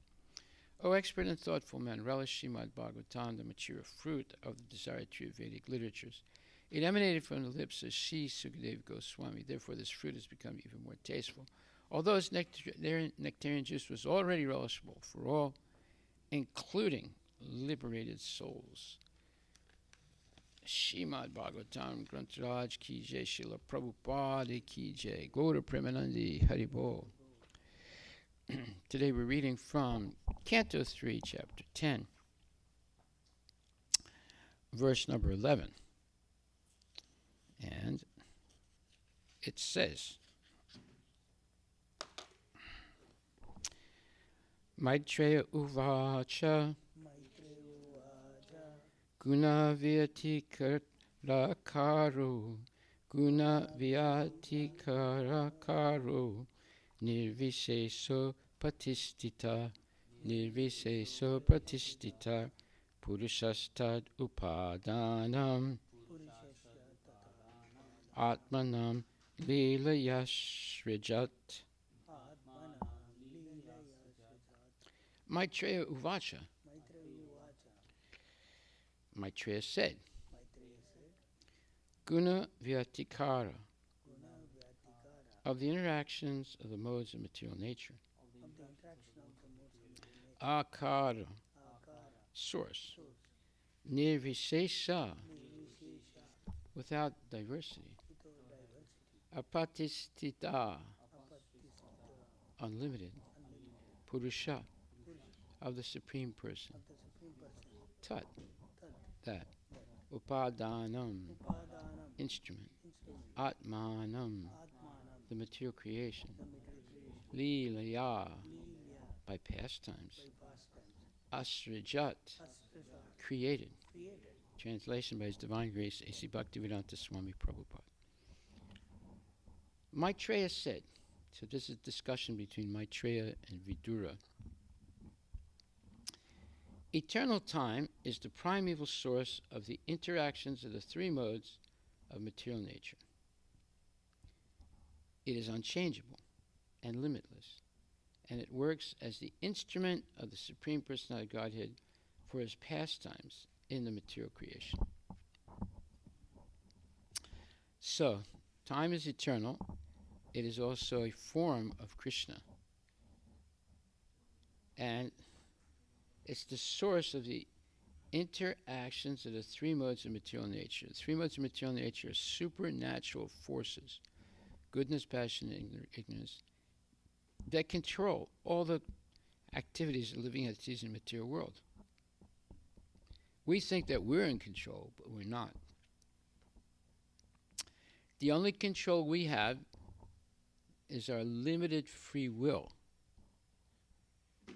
O expert and thoughtful man, relish Srimad Bhagavatam, the mature fruit of the desired tree of Vedic literatures. It emanated from the lips of Sri Sukadeva Goswami, therefore this fruit has become even more tasteful. Although its nectarian juice was already relishable for all, including liberated souls. Srimad Bhagavatam Grantaraj Ki Jai, Srila Prabhupada Ki Jai, Gaura Premanandi Haribol. Today we're reading from Canto 3, Chapter 10, verse number 11. And it says, Maitreya Uvacha Guna Vyati Karakaru Guna Vyati Karakaru Nirviseso Patistita Nirviseso Patistita Purushastad Upadanam Atmanam Leelayashrajat. Maitreya Uvacha. Maitreya said, Guna Vyatikara, of the interactions of the modes of material nature. Akara, source. Nirvisesa, without diversity. Apatistita, unlimited. Purusha, of the Supreme Person. Tat, that. Upadanam, instrument. Atmanam, the material creation. Leelaya, by pastimes. Asrijat, created. Translation by His Divine Grace, A.C. Bhaktivedanta Swami Prabhupada. Maitreya said, so this is a discussion between Maitreya and Vidura. Eternal time is the primeval source of the interactions of the three modes of material nature. It is unchangeable and limitless, and it works as the instrument of the Supreme Personality of Godhead for His pastimes in the material creation. So, time is eternal. It is also a form of Krishna. And it's the source of the interactions of the three modes of material nature. The three modes of material nature are supernatural forces, goodness, passion, and ignorance, that control all the activities of living entities in the material world. We think that we're in control, but we're not. The only control we have is our limited free will.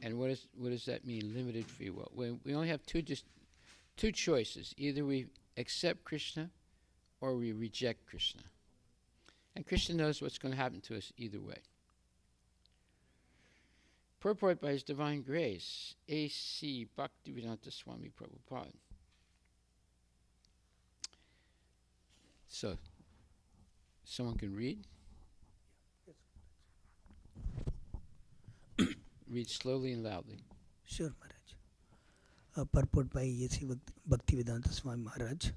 And what does that mean, limited free will? We only have two choices. Either we accept Krishna or we reject Krishna. And Krishna knows what's going to happen to us either way. Purport by His Divine Grace, A.C. Bhaktivedanta Swami Prabhupada. So, someone can read? Read slowly and loudly. Sure, Maharaj. Purport by A.C. Bhaktivedanta Swami Maharaj.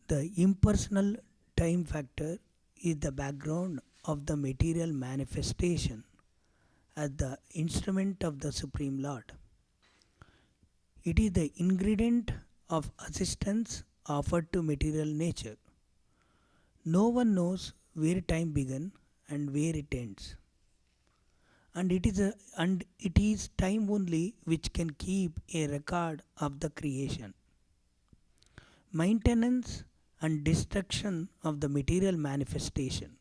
The impersonal time factor is the background of the material manifestation as the instrument of the Supreme Lord. It is the ingredient of assistance offered to material nature. No one knows where time began and where it ends. And it is time only which can keep a record of the creation. Maintenance and destruction of the material manifestation.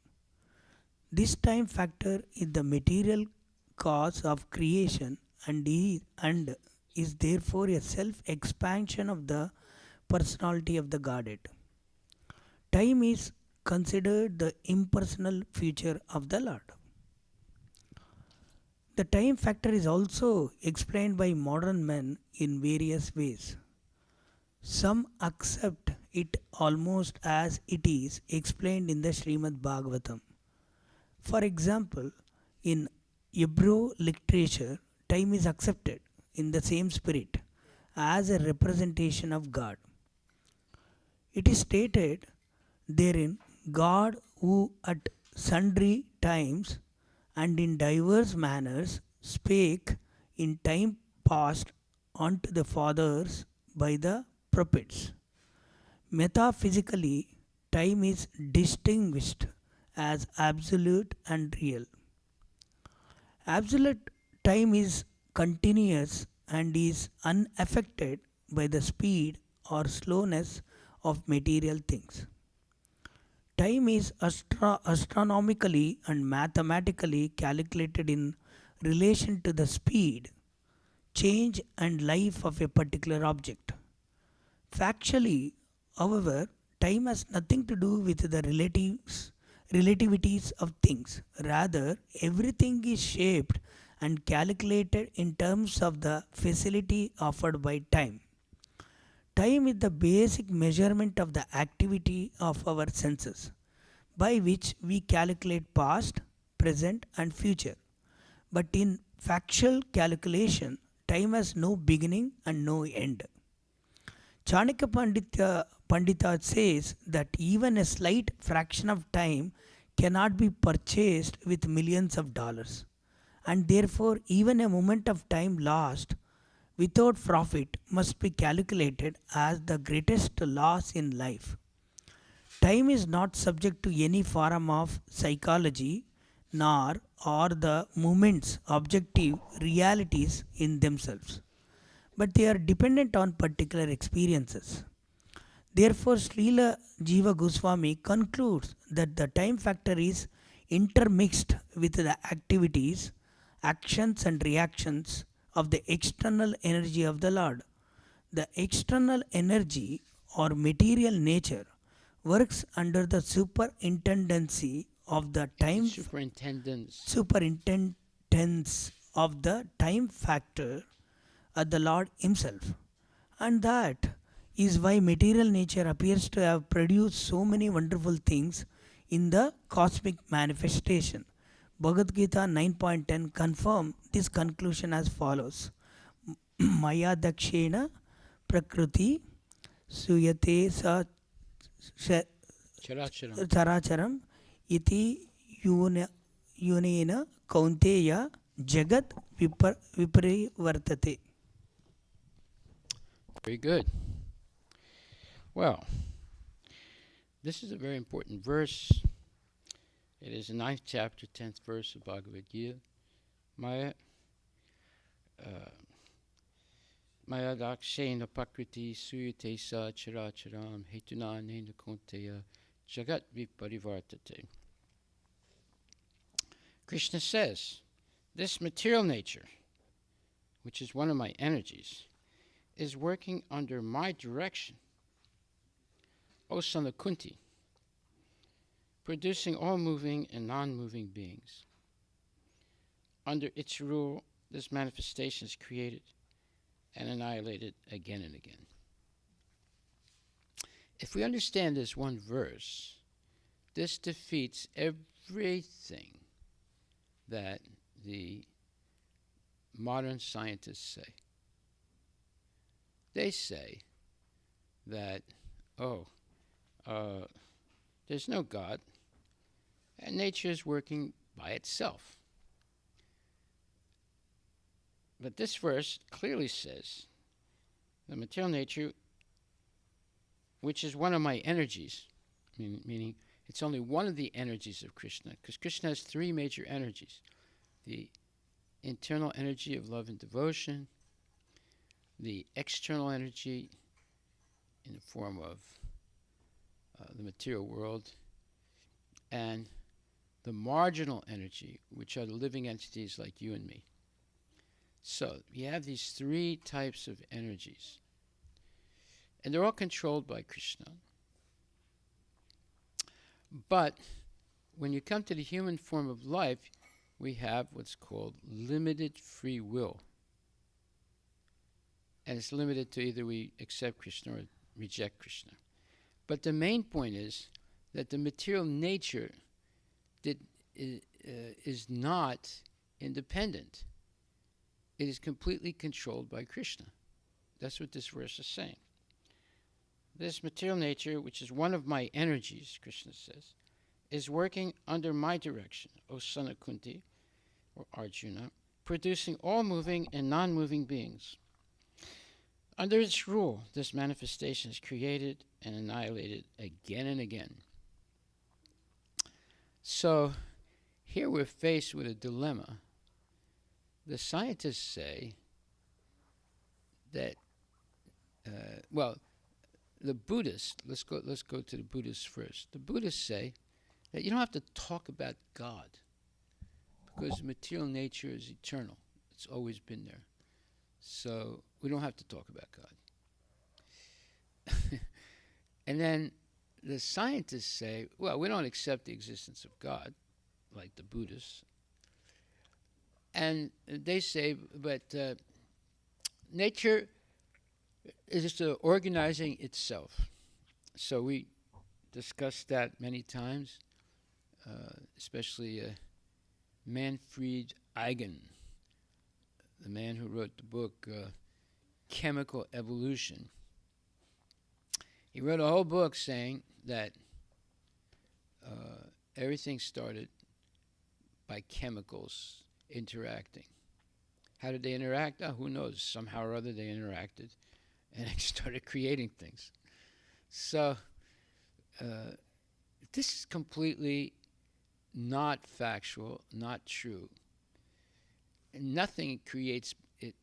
This time factor is the material cause of creation and is therefore a self-expansion of the personality of the Godhead. Time is considered the impersonal future of the Lord. The time factor is also explained by modern men in various ways. Some accept it almost as it is explained in the Srimad Bhagavatam. For example, in Hebrew literature, time is accepted in the same spirit as a representation of God. It is stated therein, God who at sundry times and in diverse manners spake in time past unto the fathers by the prophets. Metaphysically, time is distinguished as absolute and real. Absolute time is continuous and is unaffected by the speed or slowness of material things. Time is astronomically and mathematically calculated in relation to the speed, change and life of a particular object. Factually, however, time has nothing to do with the relativities of things. Rather, everything is shaped and calculated in terms of the facility offered by time. Time is the basic measurement of the activity of our senses, by which we calculate past, present and future. But in factual calculation, time has no beginning and no end. Chanakya Pandita says that even a slight fraction of time cannot be purchased with millions of dollars, and therefore even a moment of time lost without profit must be calculated as the greatest loss in life. Time is not subject to any form of psychology, nor are the moments objective realities in themselves, but they are dependent on particular experiences. Therefore, Srila Jiva Goswami concludes that the time factor is intermixed with the activities, actions, and reactions of the external energy of the Lord. The external energy or material nature works under the superintendency of the time superintendence of the time factor at the Lord Himself. And that is why material nature appears to have produced so many wonderful things in the cosmic manifestation. Bhagavad Gita 9.10 confirm this conclusion as follows. Maya dakshena prakriti suyate sa Characharam. characharam iti yunena kaunteya jagat viparivartate. Very good. Well, this is a very important verse. It is the 9th chapter, 10th verse of Bhagavad Gita. Maya dakshena pakriti suyate sa characharam hetuna nena konteya jagat viparivartate. Krishna says, this material nature, which is one of my energies, is working under my direction, O son of Kunti, producing all moving and non-moving beings. Under its rule, this manifestation is created and annihilated again and again. If we understand this one verse, this defeats everything that the modern scientists say. They say that, there's no God, and nature is working by itself. But this verse clearly says the material nature, which is one of my energies, meaning it's only one of the energies of Krishna, because Krishna has three major energies. The internal energy of love and devotion, the external energy in the form of the material world, and the marginal energy, which are the living entities like you and me. So you have these three types of energies, and they're all controlled by Krishna. But when you come to the human form of life, we have what's called limited free will. And it's limited to either we accept Krishna or reject Krishna. But the main point is that the material nature is not independent. It is completely controlled by Krishna. That's what this verse is saying. This material nature, which is one of my energies, Krishna says, is working under my direction, O son of Kunti, or Arjuna, producing all moving and non-moving beings. Under its rule, this manifestation is created and annihilated again and again. So here we're faced with a dilemma. The scientists say that, the Buddhists, let's go to the Buddhists first. The Buddhists say that you don't have to talk about God because material nature is eternal. It's always been there. So we don't have to talk about God. And then the scientists say, well, we don't accept the existence of God, like the Buddhists. And they say, but nature is just organizing itself. So we discussed that many times, especially Manfred Eigen, the man who wrote the book Chemical Evolution. He wrote a whole book saying that everything started by chemicals interacting. How did they interact? Who knows? Somehow or other they interacted and it started creating things. So this is completely not factual, not true. Nothing creates it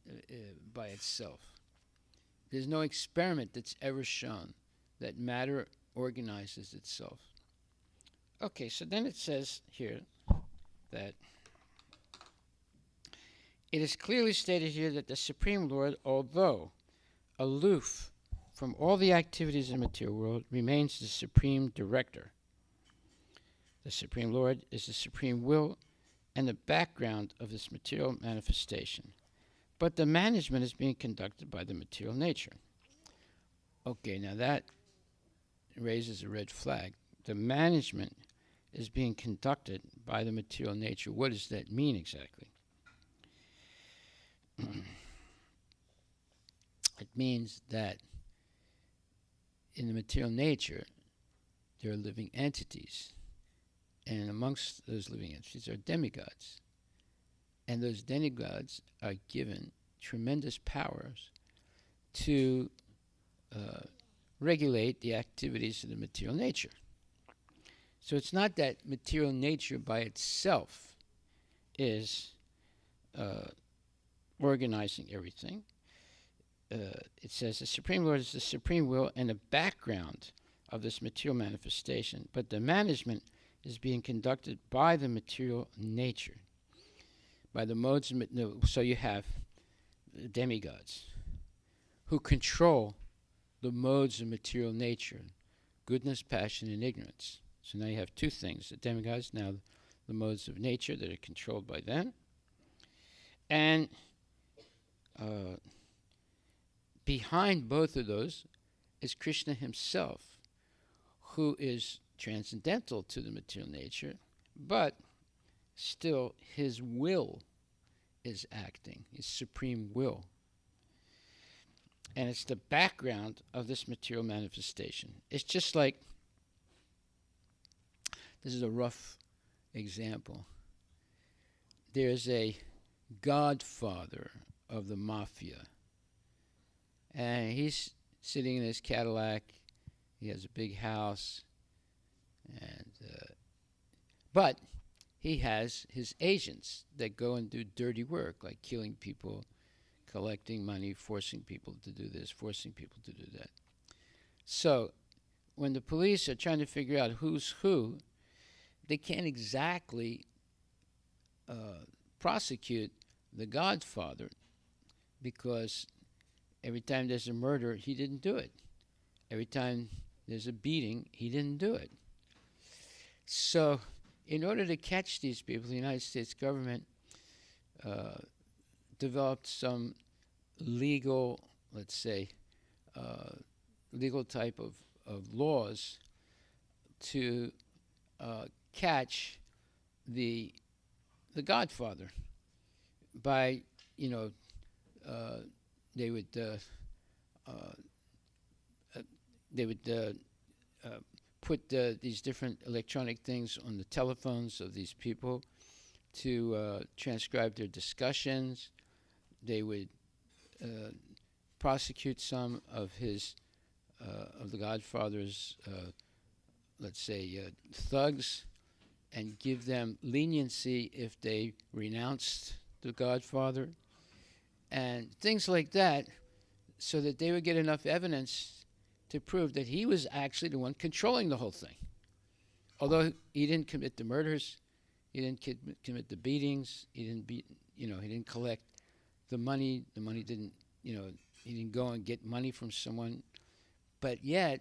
by itself. There's no experiment that's ever shown that matter organizes itself. Okay, so then it says here that it is clearly stated here that the Supreme Lord, although aloof from all the activities in the material world, remains the supreme director. The Supreme Lord is the supreme will and the background of this material manifestation. But the management is being conducted by the material nature. Okay, now that raises a red flag. The management is being conducted by the material nature. What does that mean exactly? It means that in the material nature, there are living entities. And amongst those living entities are demigods. And those demigods are given tremendous powers to regulate the activities of the material nature. So it's not that material nature by itself is organizing everything. It says the Supreme Lord is the supreme will and the background of this material manifestation, but the management is being conducted by the material nature, by the modes. So you have demigods who control the modes of material nature, goodness, passion, and ignorance. So now you have two things: the demigods, now the modes of nature that are controlled by them, and behind both of those is Krishna himself, who is transcendental to the material nature, but still his will is acting, his supreme will. And it's the background of this material manifestation. It's just like, this is a rough example. There's a godfather of the mafia, and he's sitting in his Cadillac. He has a big house, and but he has his agents that go and do dirty work, like killing people, collecting money, forcing people to do this, forcing people to do that. So when the police are trying to figure out who's who, they can't exactly prosecute the godfather, because every time there's a murder, he didn't do it. Every time there's a beating, he didn't do it. So in order to catch these people, the United States government developed some legal, let's say, legal type of laws to catch the godfather by, they would put these different electronic things on the telephones of these people to transcribe their discussions. They would prosecute some of the godfather's, let's say, thugs, and give them leniency if they renounced the godfather, and things like that, so that they would get enough evidence to prove that he was actually the one controlling the whole thing. Although he didn't commit the murders, he didn't commit the beatings, he didn't collect the money. The money didn't, he didn't go and get money from someone, but yet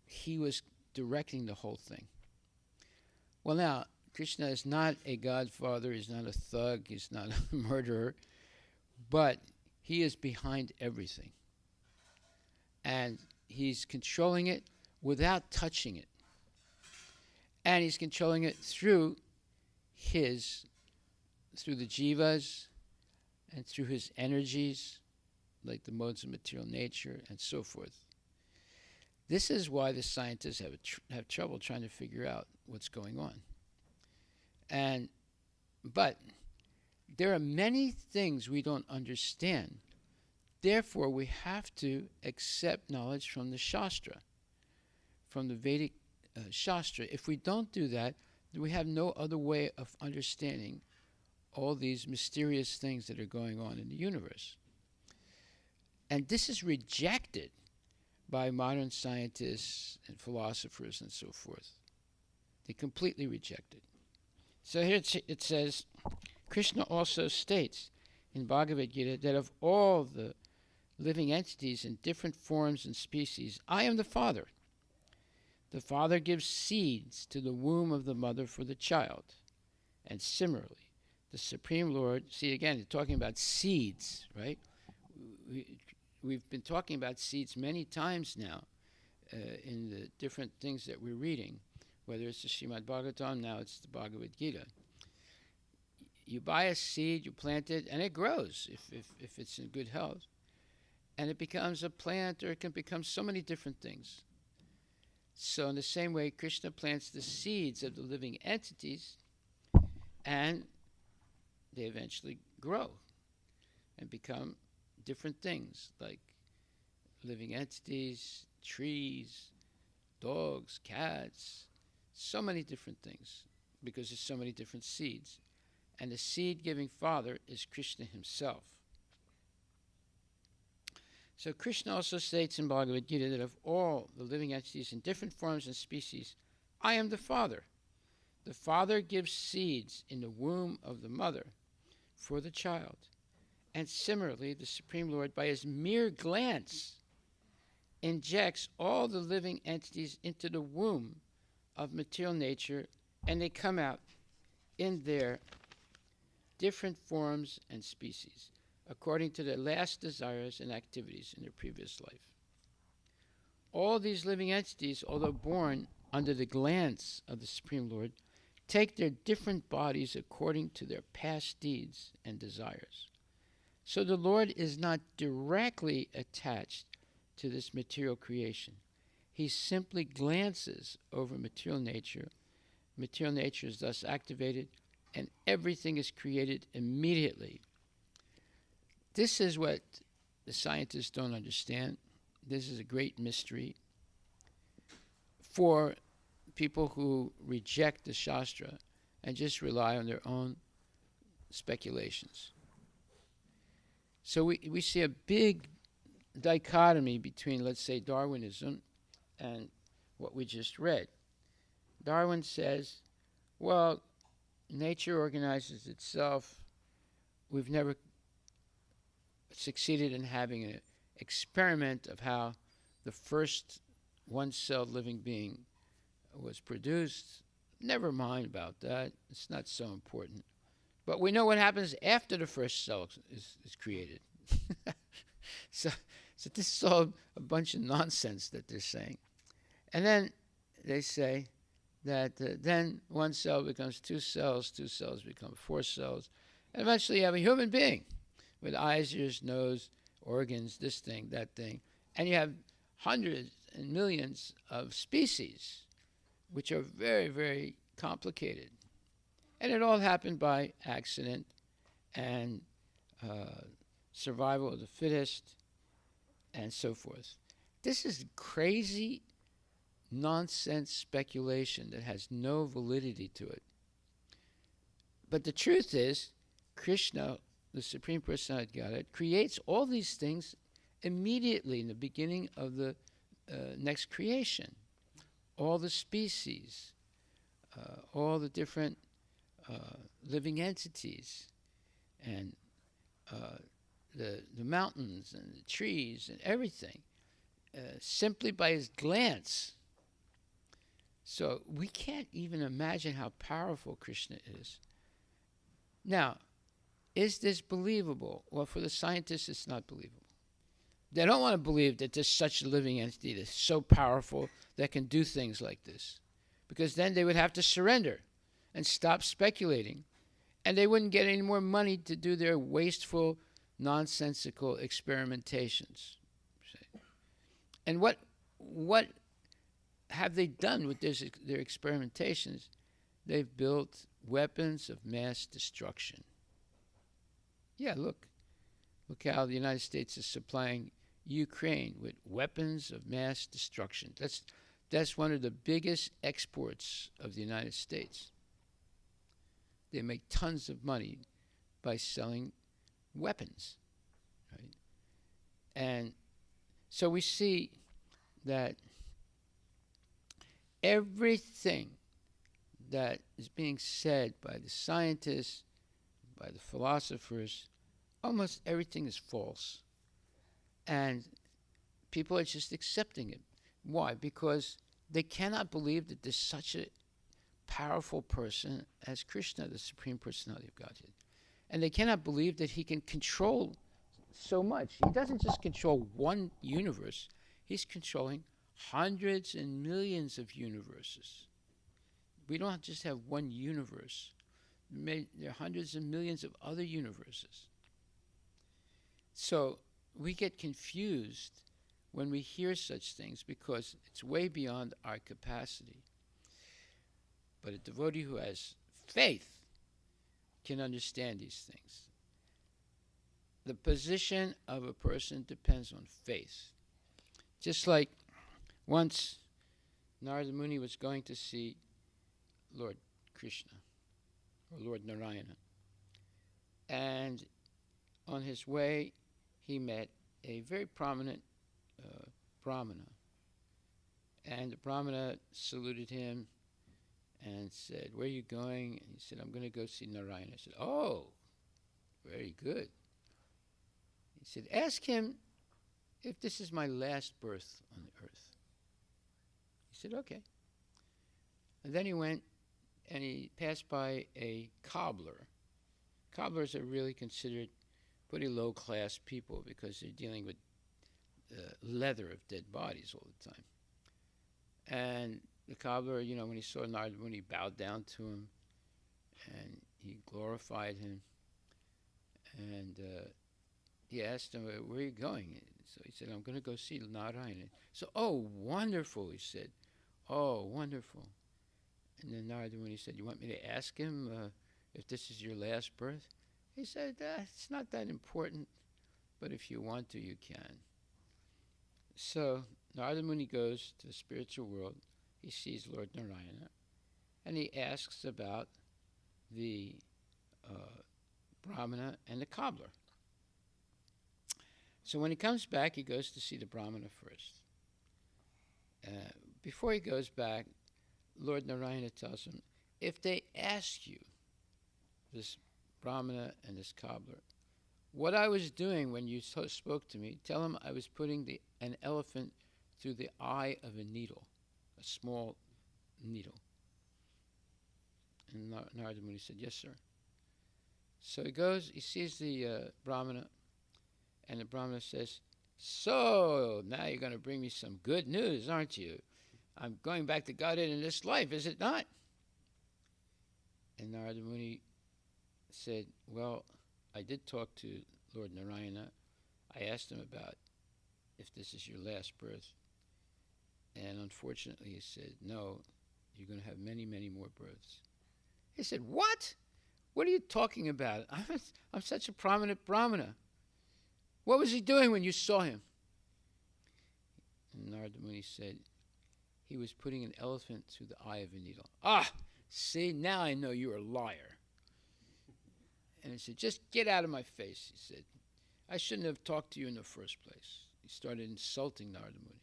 he was directing the whole thing. Well, now, Krishna is not a godfather, he's not a thug, he's not a murderer, but he is behind everything. And he's controlling it without touching it. And he's controlling it through the jivas and through his energies, like the modes of material nature and so forth. This is why the scientists have trouble trying to figure out what's going on. But there are many things we don't understand. Therefore, we have to accept knowledge from the Shastra, from the Vedic Shastra. If we don't do that, we have no other way of understanding all these mysterious things that are going on in the universe. And this is rejected by modern scientists and philosophers and so forth. They completely reject it. So here it says, Krishna also states in Bhagavad Gita that of all the living entities in different forms and species, I am the Father. The Father gives seeds to the womb of the mother for the child. And similarly, the Supreme Lord, see again, they're talking about seeds, right? We've been talking about seeds many times now in the different things that we're reading, whether it's the Srimad Bhagavatam, now it's the Bhagavad Gita. You buy a seed, you plant it, and it grows if it's in good health. And it becomes a plant, or it can become so many different things. So in the same way, Krishna plants the seeds of the living entities, and they eventually grow and become different things, like living entities, trees, dogs, cats, so many different things, because there's so many different seeds. And the seed-giving Father is Krishna himself. So Krishna also states in Bhagavad Gita that of all the living entities in different forms and species, I am the Father. The Father gives seeds in the womb of the mother for the child. And similarly, the Supreme Lord, by his mere glance, injects all the living entities into the womb of material nature, and they come out in their different forms and species, according to their last desires and activities in their previous life. All these living entities, although born under the glance of the Supreme Lord, take their different bodies according to their past deeds and desires. So the Lord is not directly attached to this material creation. He simply glances over material nature. Material nature is thus activated, and everything is created immediately. This is what the scientists don't understand. This is a great mystery for people who reject the Shastra and just rely on their own speculations. So we see a big dichotomy between, let's say, Darwinism and what we just read. Darwin says, well, nature organizes itself. We've never succeeded in having an experiment of how the first one-celled living being was produced. Never mind about that. It's not so important. But we know what happens after the first cell is created. So this is all a bunch of nonsense that they're saying. And then they say that then one cell becomes two cells become four cells, and eventually you have a human being with eyes, ears, nose, organs, this thing, that thing. And you have hundreds and millions of species, which are very, very complicated. And it all happened by accident and survival of the fittest and so forth. This is crazy nonsense speculation that has no validity to it. But the truth is, Krishna, the Supreme Personality of Godhead, creates all these things immediately in the beginning of the next creation. All the species, all the different living entities, and the mountains and the trees and everything, simply by his glance. So we can't even imagine how powerful Krishna is. Now, is this believable? Well, for the scientists, it's not believable. They don't want to believe that there's such a living entity that's so powerful that can do things like this, because then they would have to surrender and stop speculating, and they wouldn't get any more money to do their wasteful, nonsensical experimentations. And what have they done with their experimentations? They've built weapons of mass destruction. Yeah, look how the United States is supplying Ukraine with weapons of mass destruction. That's one of the biggest exports of the United States. They make tons of money by selling weapons, right? And so we see that everything that is being said by the scientists, by the philosophers, almost everything is false. And people are just accepting it. Why? Because they cannot believe that there's such a powerful person as Krishna, the Supreme Personality of Godhead. And they cannot believe that he can control so much. He doesn't just control one universe, he's controlling hundreds and millions of universes. We don't just have one universe. There are hundreds of millions of other universes. So we get confused when we hear such things because it's way beyond our capacity. But a devotee who has faith can understand these things. The position of a person depends on faith. Just like once Narada Muni was going to see Lord Krishna, or Lord Narayana. And on his way, he met a very prominent Brahmana. And the Brahmana saluted him and said, "Where are you going?" And he said, "I'm going to go see Narayana." I said, "Oh, very good." He said, "Ask him if this is my last birth on the earth." He said, "Okay." And then he went and he passed by a cobbler. Cobblers are really considered pretty low-class people because they're dealing with leather of dead bodies all the time. And the cobbler, when he saw Narada Muni, he bowed down to him and he glorified him. And he asked him, "Where are you going?" So he said, "I'm going to go see Narayana." So, "Oh, wonderful," he said. "Oh, wonderful." And then Narada Muni said, "You want me to ask him if this is your last birth?" He said, "It's not that important, but if you want to, you can." So Narada Muni goes to the spiritual world. He sees Lord Narayana, and he asks about the Brahmana and the cobbler. So when he comes back, he goes to see the Brahmana first. Before he goes back, Lord Narayana tells him, if they ask you, this Brahmana and this cobbler, what I was doing when you spoke to me, tell him I was putting an elephant through the eye of a needle, a small needle. And Narada Muni said, "Yes, sir." So he goes, he sees the Brahmana, and the Brahmana says, "So, now you're going to bring me some good news, aren't you? I'm going back to Godhead in this life, is it not?" And Narada Muni said, "Well, I did talk to Lord Narayana. I asked him about if this is your last birth. And unfortunately, he said, no, you're going to have many, many more births." He said, "What? What are you talking about? I'm such a prominent Brahmana. What was he doing when you saw him?" And Narada Muni said, "He was putting an elephant through the eye of a needle." "Ah, see, now I know you're a liar." And he said, "Just get out of my face," he said. "I shouldn't have talked to you in the first place." He started insulting Narada Muni.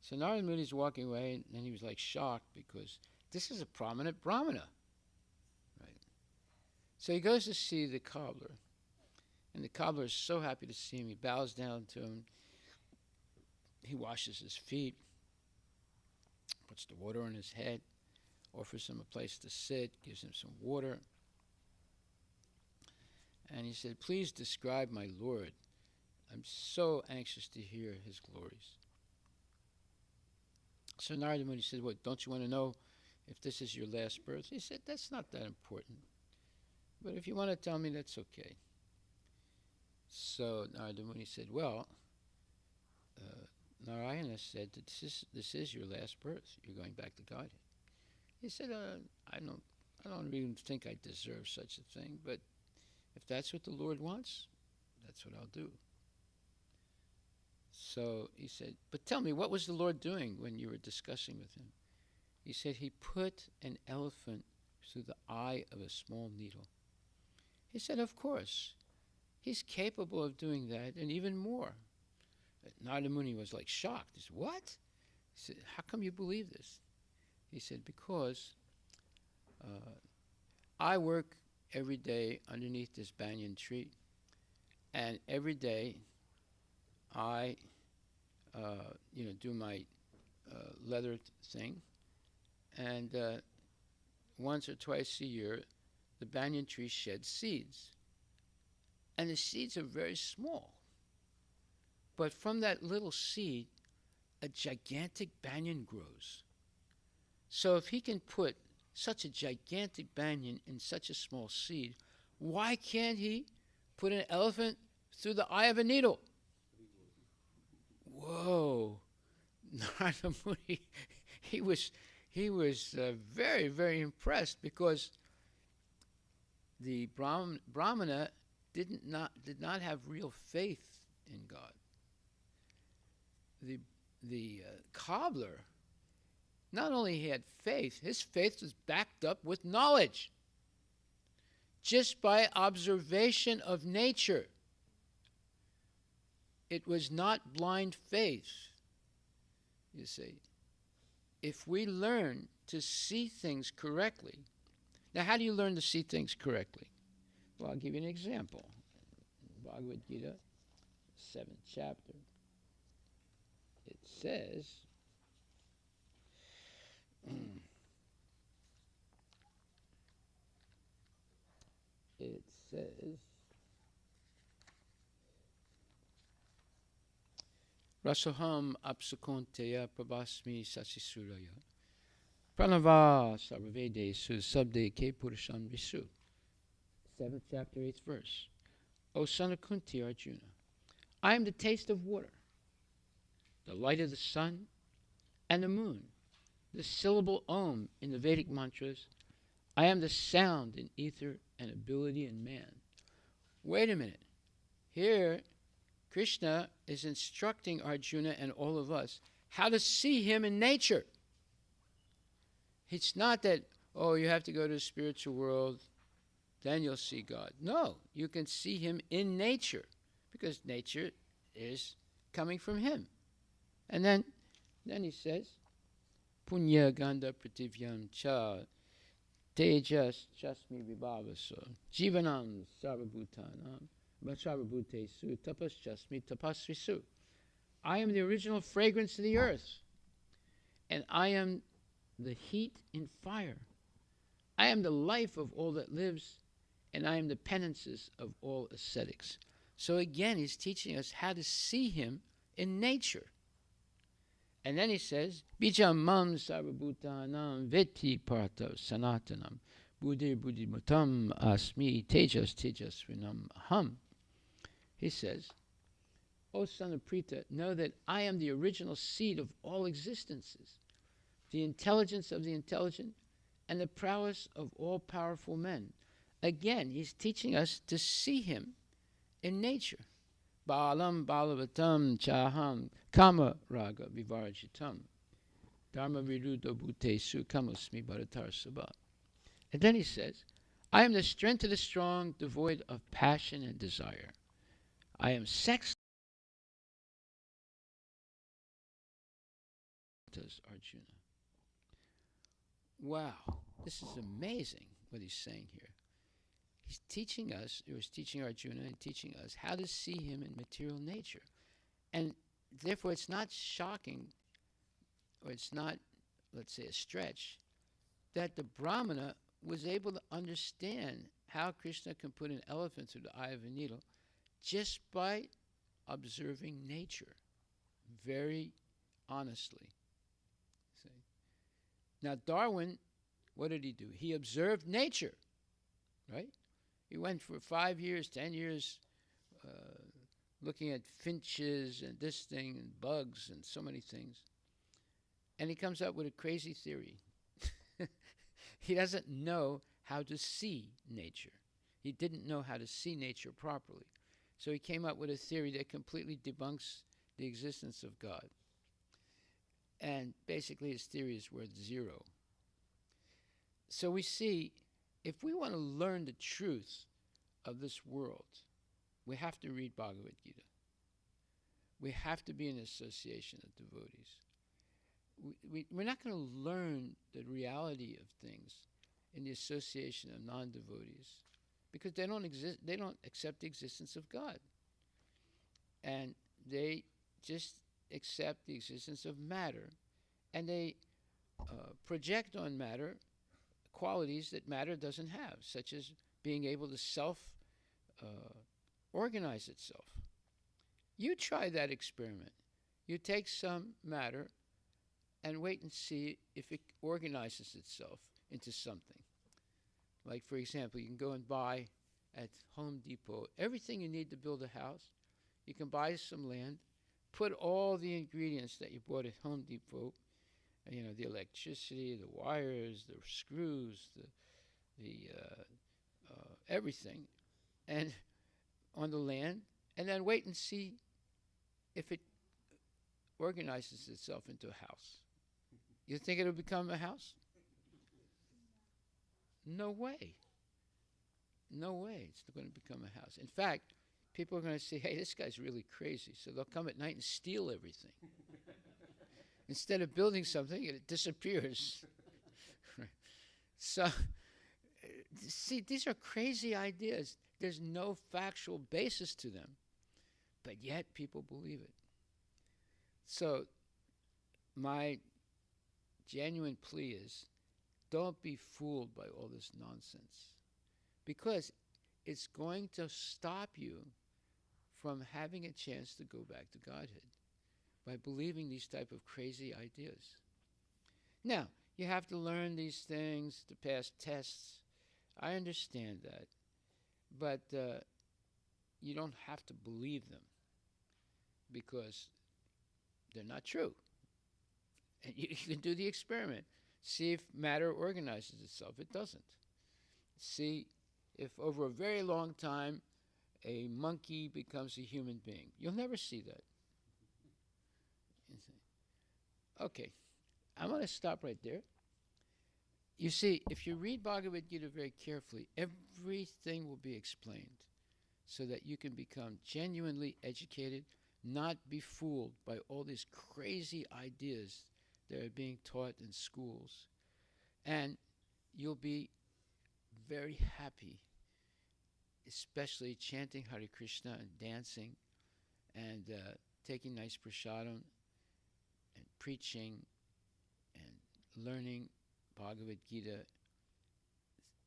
So Narada Muni's walking away, and he was like shocked because this is a prominent Brahmana. Right? So he goes to see the cobbler, and the cobbler is so happy to see him. He bows down to him. He washes his feet, puts the water on his head, offers him a place to sit, gives him some water. And he said, "Please describe my Lord. I'm so anxious to hear his glories." So Narada Muni said, "What, don't you want to know if this is your last birth?" He said, "That's not that important. But if you want to tell me, that's okay." So Narada Muni said, "Well, Narayana said that this is your last birth. You're going back to Godhead." He said, I don't even think I deserve such a thing, but if that's what the Lord wants, that's what I'll do." So he said, "But tell me, what was the Lord doing when you were discussing with him?" He said, "He put an elephant through the eye of a small needle." He said, "Of course. He's capable of doing that and even more. Narada Muni was like shocked. He said, what? He said, how come you believe this? He said, because I work every day underneath this banyan tree, and every day I do my leather thing, and once or twice a year the banyan tree sheds seeds, and the seeds are very small, but from that little seed a gigantic banyan grows. So if he can put such a gigantic banyan in such a small seed, why can't he put an elephant through the eye of a needle? Whoa. Narada Muni, he was very, very impressed, because the Brahmana did not have real faith in God. The cobbler, not only he had faith, his faith was backed up with knowledge, just by observation of nature. It was not blind faith, you see. If we learn to see things correctly. Now, how do you learn to see things correctly? Well, I'll give you an example. Bhagavad Gita, 7th chapter. It says, Rasoham apsukonteya prabhasmi sasisuraya pranava sarvavedesu sabde ke purusham visu. 7th chapter, 8th verse. O son of Kunti, Arjuna, I am the taste of water, the light of the sun and the moon, the syllable Om in the Vedic mantras. I am the sound in ether and ability in man. Wait a minute. Here, Krishna is instructing Arjuna and all of us how to see him in nature. It's not that, oh, you have to go to the spiritual world, then you'll see God. No, you can see him in nature, because nature is coming from him. And then he says, Punya Ganda Prativyam Cha Tejas Chasmi Vibhavasa Jivanam Sarvabhutanam Sarvabhutesu Tapas Chasmi Tapasvisu. I am the original fragrance of the earth, and I am the heat in fire. I am the life of all that lives, and I am the penances of all ascetics. So again, he's teaching us how to see him in nature. And then he says, Bijam mam sarvabhutanam veti parta sanatanam buddhir buddhimatam asmi tejas tejasvinam aham. He says, O son of Prita, know that I am the original seed of all existences, the intelligence of the intelligent, and the prowess of all powerful men. Again, he's teaching us to see him in nature. Balam balavatam chaham kama raga vivarjitam dharma viruddha bhutesu kamosmi bharatar sabha. And then he says, I am the strength of the strong, devoid of passion and desire. I am sexless, Arjuna. Wow, this is amazing what he's saying here. He's teaching us, he was teaching Arjuna and teaching us how to see him in material nature. And therefore it's not shocking, or it's not, let's say, a stretch, that the Brahmana was able to understand how Krishna can put an elephant through the eye of a needle just by observing nature very honestly. See? Now Darwin, what did he do? He observed nature, right? He went for 5 years, 10 years, looking at finches and this thing and bugs and so many things. And he comes up with a crazy theory. He doesn't know how to see nature. He didn't know how to see nature properly. So he came up with a theory that completely debunks the existence of God. And basically his theory is worth zero. So we see, if we want to learn the truth of this world, we have to read Bhagavad Gita. We have to be in association of devotees. We're not going to learn the reality of things in the association of non-devotees because they don't exist. They don't accept the existence of God, and they just accept the existence of matter, and they project on matter qualities that matter doesn't have, such as being able to organize itself. You try that experiment. You take some matter and wait and see if it organizes itself into something. Like, for example, you can go and buy at Home Depot everything you need to build a house. You can buy some land, put all the ingredients that you bought at Home Depot, the electricity, the wires, the screws, the everything, and on the land, and then wait and see if it organizes itself into a house. You think it'll become a house? No way. No way it's going to become a house. In fact, people are going to say, hey, this guy's really crazy. So they'll come at night and steal everything. Instead of building something, it disappears. So, see, these are crazy ideas. There's no factual basis to them, but yet people believe it. So, my genuine plea is, don't be fooled by all this nonsense, because it's going to stop you from having a chance to go back to Godhead by believing these type of crazy ideas. Now, you have to learn these things to pass tests. I understand that. But you don't have to believe them because they're not true. And you can do the experiment. See if matter organizes itself. It doesn't. See if over a very long time a monkey becomes a human being. You'll never see that. Okay, I'm going to stop right there. You see, if you read Bhagavad Gita very carefully, everything will be explained so that you can become genuinely educated, not be fooled by all these crazy ideas that are being taught in schools. And you'll be very happy, especially chanting Hare Krishna and dancing and taking nice prasadam and preaching and learning Bhagavad Gita.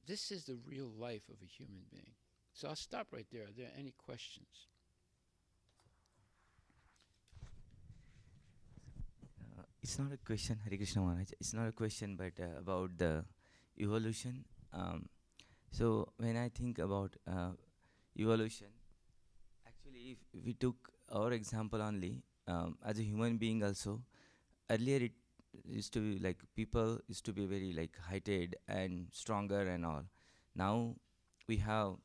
This is the real life of a human being. So I'll stop right there. Are there any questions? It's not a question, Hare Krishna Maharaj. It's not a question, but about the evolution. So when I think about evolution, actually, if we took our example only, as a human being also, earlier it used to be like people used to be very like heighted and stronger and all. Now we have,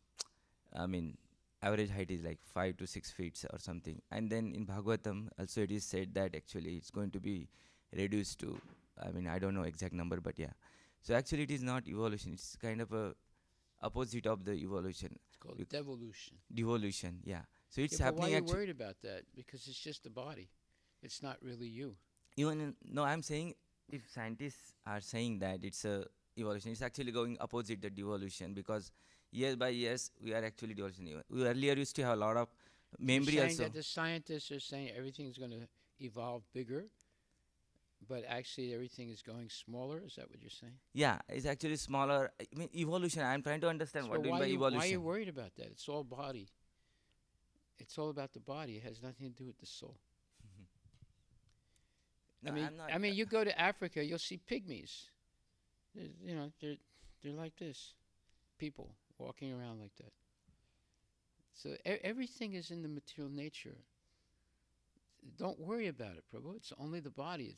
average height is like 5 to 6 feet or something. And then in Bhagavatam also it is said that actually it's going to be reduced to, I don't know exact number, but yeah. So actually it is not evolution. It's kind of a opposite of the evolution. It's called devolution. Devolution, yeah. So it's Yeah, but why happening. are you worried about that? Because it's just a body. It's not really you. No, I'm saying if scientists are saying that it's a evolution, it's actually going opposite the devolution, because years by years we are actually devolution. We earlier used to have a lot of memory You're saying also. that the scientists are saying everything's going to evolve bigger, but actually everything is going smaller? Is that what you're saying? Yeah, it's actually smaller. Evolution. I'm trying to understand So what do you why mean by evolution. why are you worried about that? It's all body. It's all about the body. It has nothing to do with the soul. No, I'm not. I mean, you go to Africa, you'll see pygmies. They're like this, people walking around like that. So everything is in the material nature. Don't worry about it, Prabhu. It's only the body.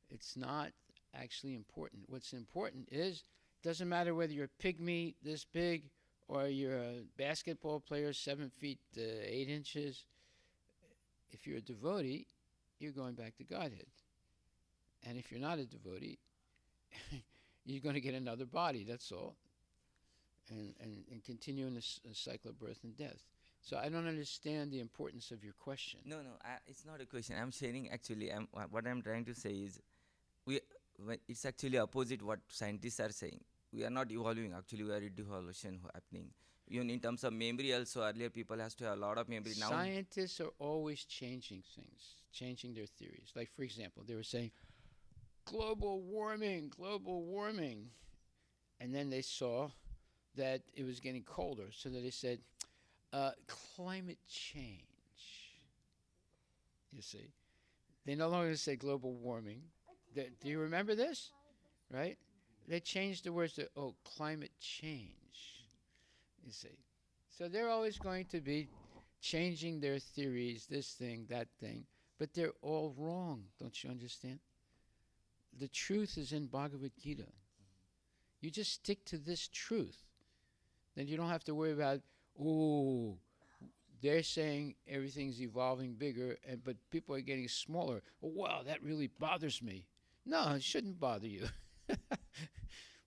It's not actually important. What's important is, doesn't matter whether you're a pygmy this big or you're a basketball player 7 feet 8 inches. If you're a devotee, you're going back to Godhead. And if you're not a devotee, you're going to get another body, that's all. And continue in this cycle of birth and death. So I don't understand the importance of your question. No, no, it's not a question. I'm sharing actually. What I'm trying to say is, we it's actually opposite what scientists are saying. We are not evolving. Actually, we are devolution happening. Even in terms of memory, also earlier people has to have a lot of memory. Now, Scientists are always changing things, changing their theories. Like, for example, they were saying global warming, and then they saw that it was getting colder, so that they said climate change. You see, they no longer say global warming. Do you remember this? Right? They changed the words to climate change. You see, so they're always going to be changing their theories, this thing, that thing, but they're all wrong. Don't you understand? The truth is in Bhagavad Gita. You just stick to this truth. Then you don't have to worry about, they're saying everything's evolving bigger, but people are getting smaller. Oh, wow, that really bothers me. No, it shouldn't bother you.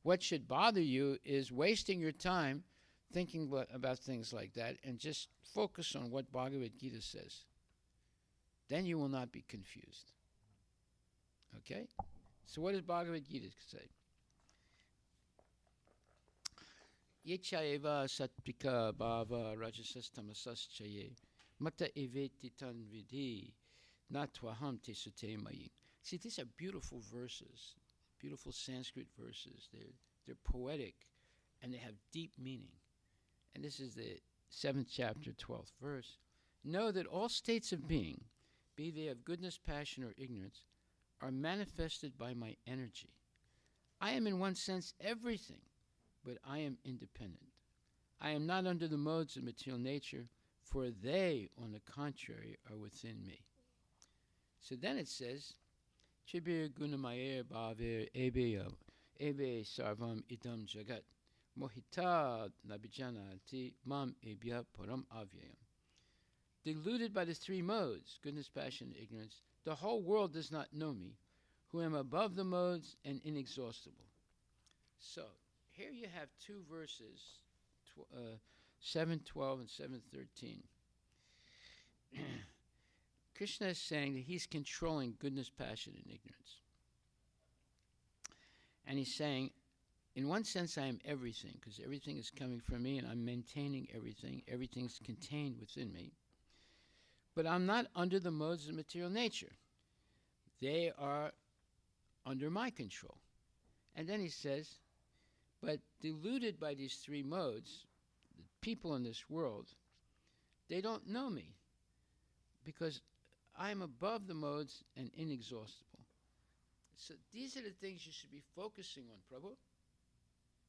What should bother you is wasting your time thinking about things like that, and just focus on what Bhagavad Gita says. Then you will not be confused. Okay? So what does Bhagavad Gita say? Yechaeva sattvika bhava rajasas tamasas chaye mata eveti tan vidhi natvaham te sute mayi. See, these are beautiful verses, beautiful Sanskrit verses. They're poetic, and they have deep meaning. And this is the 7th chapter, 12th verse. Know that all states of being, be they of goodness, passion, or ignorance, are manifested by my energy. I am in one sense everything, but I am independent. I am not under the modes of material nature, for they, on the contrary, are within me. So then it says, Chibir gunamayer bhavir ebe sarvam idam jagat. Mohita nabijanati mam ebya param avyayam. Deluded by the three modes, goodness, passion, and ignorance, the whole world does not know me, who am above the modes and inexhaustible. So, here you have two verses, 7:12 and 7:13. Krishna is saying that he's controlling goodness, passion, and ignorance. And he's saying, in one sense, I am everything, because everything is coming from me, and I'm maintaining everything. Everything's contained within me. But I'm not under the modes of material nature. They are under my control. And then he says, but deluded by these three modes, the people in this world, they don't know me, because I'm above the modes and inexhaustible. So these are the things you should be focusing on, Prabhu.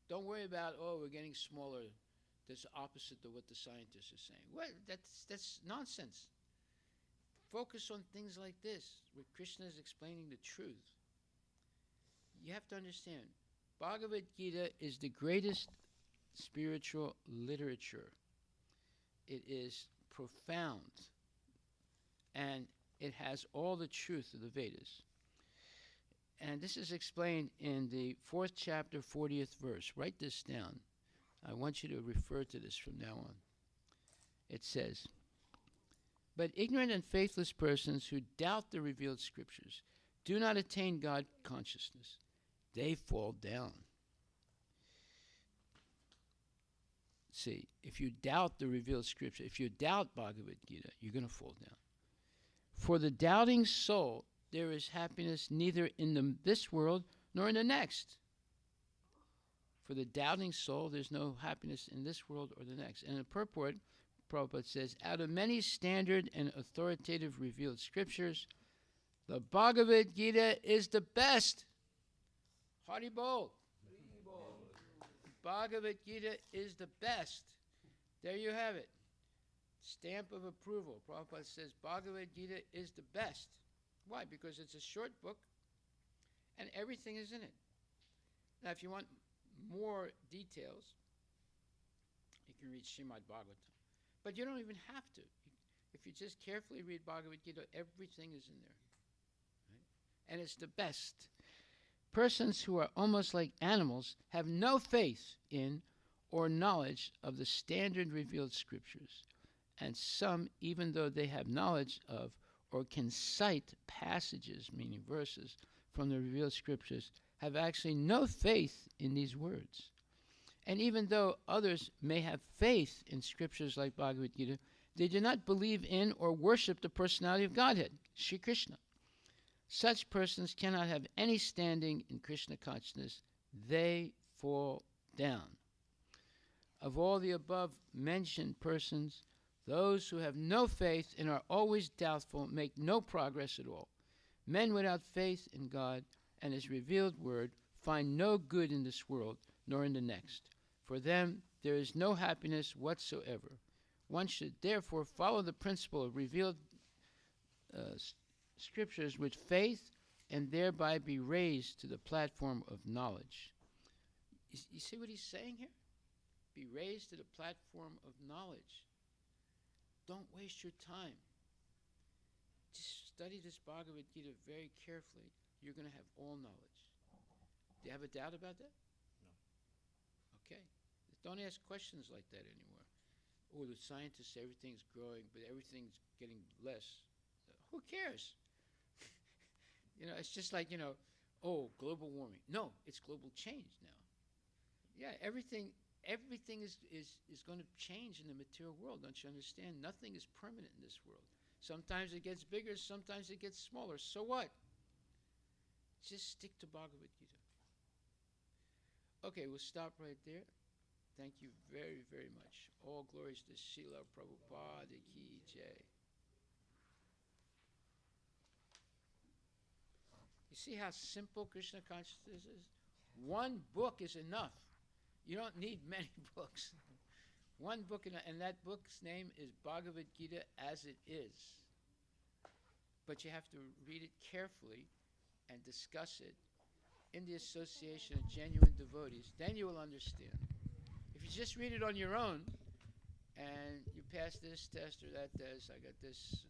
Don't worry about, we're getting smaller. That's opposite to what the scientists are saying. Well, that's nonsense. Focus on things like this, where Krishna is explaining the truth. You have to understand, Bhagavad Gita is the greatest spiritual literature. It is profound, and it has all the truth of the Vedas. And this is explained in the 4th chapter, 40th verse. Write this down. I want you to refer to this from now on. It says, but ignorant and faithless persons who doubt the revealed scriptures do not attain God consciousness. They fall down. See, if you doubt the revealed scripture, if you doubt Bhagavad Gita, you're going to fall down. For the doubting soul, there is happiness neither in this world nor in the next. For the doubting soul, there's no happiness in this world or the next. And in the purport, Prabhupada says, out of many standard and authoritative revealed scriptures, the Bhagavad Gita is the best. Hari Bol. Bhagavad Gita is the best. There you have it. Stamp of approval. Prabhupada says Bhagavad Gita is the best. Why? Because it's a short book and everything is in it. Now, if you want more details, you can read Srimad Bhagavatam. But you don't even have to. If you just carefully read Bhagavad Gita, everything is in there. Right? And it's the best. Persons who are almost like animals have no faith in or knowledge of the standard revealed scriptures and some, even though they have knowledge of or can cite passages, meaning verses, from the revealed scriptures, have actually no faith in these words. And even though others may have faith in scriptures like Bhagavad Gita, they do not believe in or worship the personality of Godhead, Sri Krishna. Such persons cannot have any standing in Krishna consciousness. They fall down. Of all the above mentioned persons, those who have no faith and are always doubtful make no progress at all. Men without faith in God and His revealed word find no good in this world nor in the next. For them there is no happiness whatsoever. One should therefore follow the principle of revealed scriptures with faith and thereby be raised to the platform of knowledge. You see what he's saying here? Be raised to the platform of knowledge. Don't waste your time. Just study this Bhagavad Gita very carefully. You're going to have all knowledge. Do you have a doubt about that? No. Okay. Don't ask questions like that anymore. Oh, the scientists say everything's growing, but everything's getting less. Who cares? It's just like, oh, global warming. No, it's global change now. Yeah, everything is going to change in the material world. Don't you understand? Nothing is permanent in this world. Sometimes it gets bigger, sometimes it gets smaller. So what? Just stick to Bhagavad Gita. Okay, we'll stop right there. Thank you very, very much. All glories to Srila Prabhupada Ki Jai. You see how simple Krishna consciousness is? One book is enough. You don't need many books. One book, and that book's name is Bhagavad Gita as it is. But you have to read it carefully and discuss it in the association of genuine devotees. Then you will understand. If you just read it on your own, and you pass this test or that test, I got this,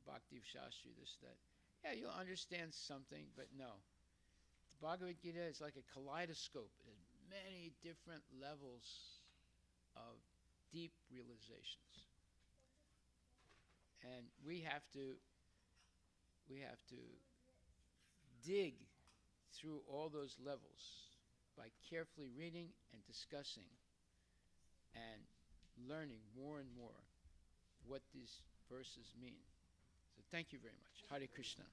Bhakti Shastri, this, that. Yeah, you'll understand something, but no. The Bhagavad Gita is like a kaleidoscope. It has many different levels of deep realizations. And we have to dig through all those levels by carefully reading and discussing and learning more and more what these verses mean. So thank you very much. Hare Krishna.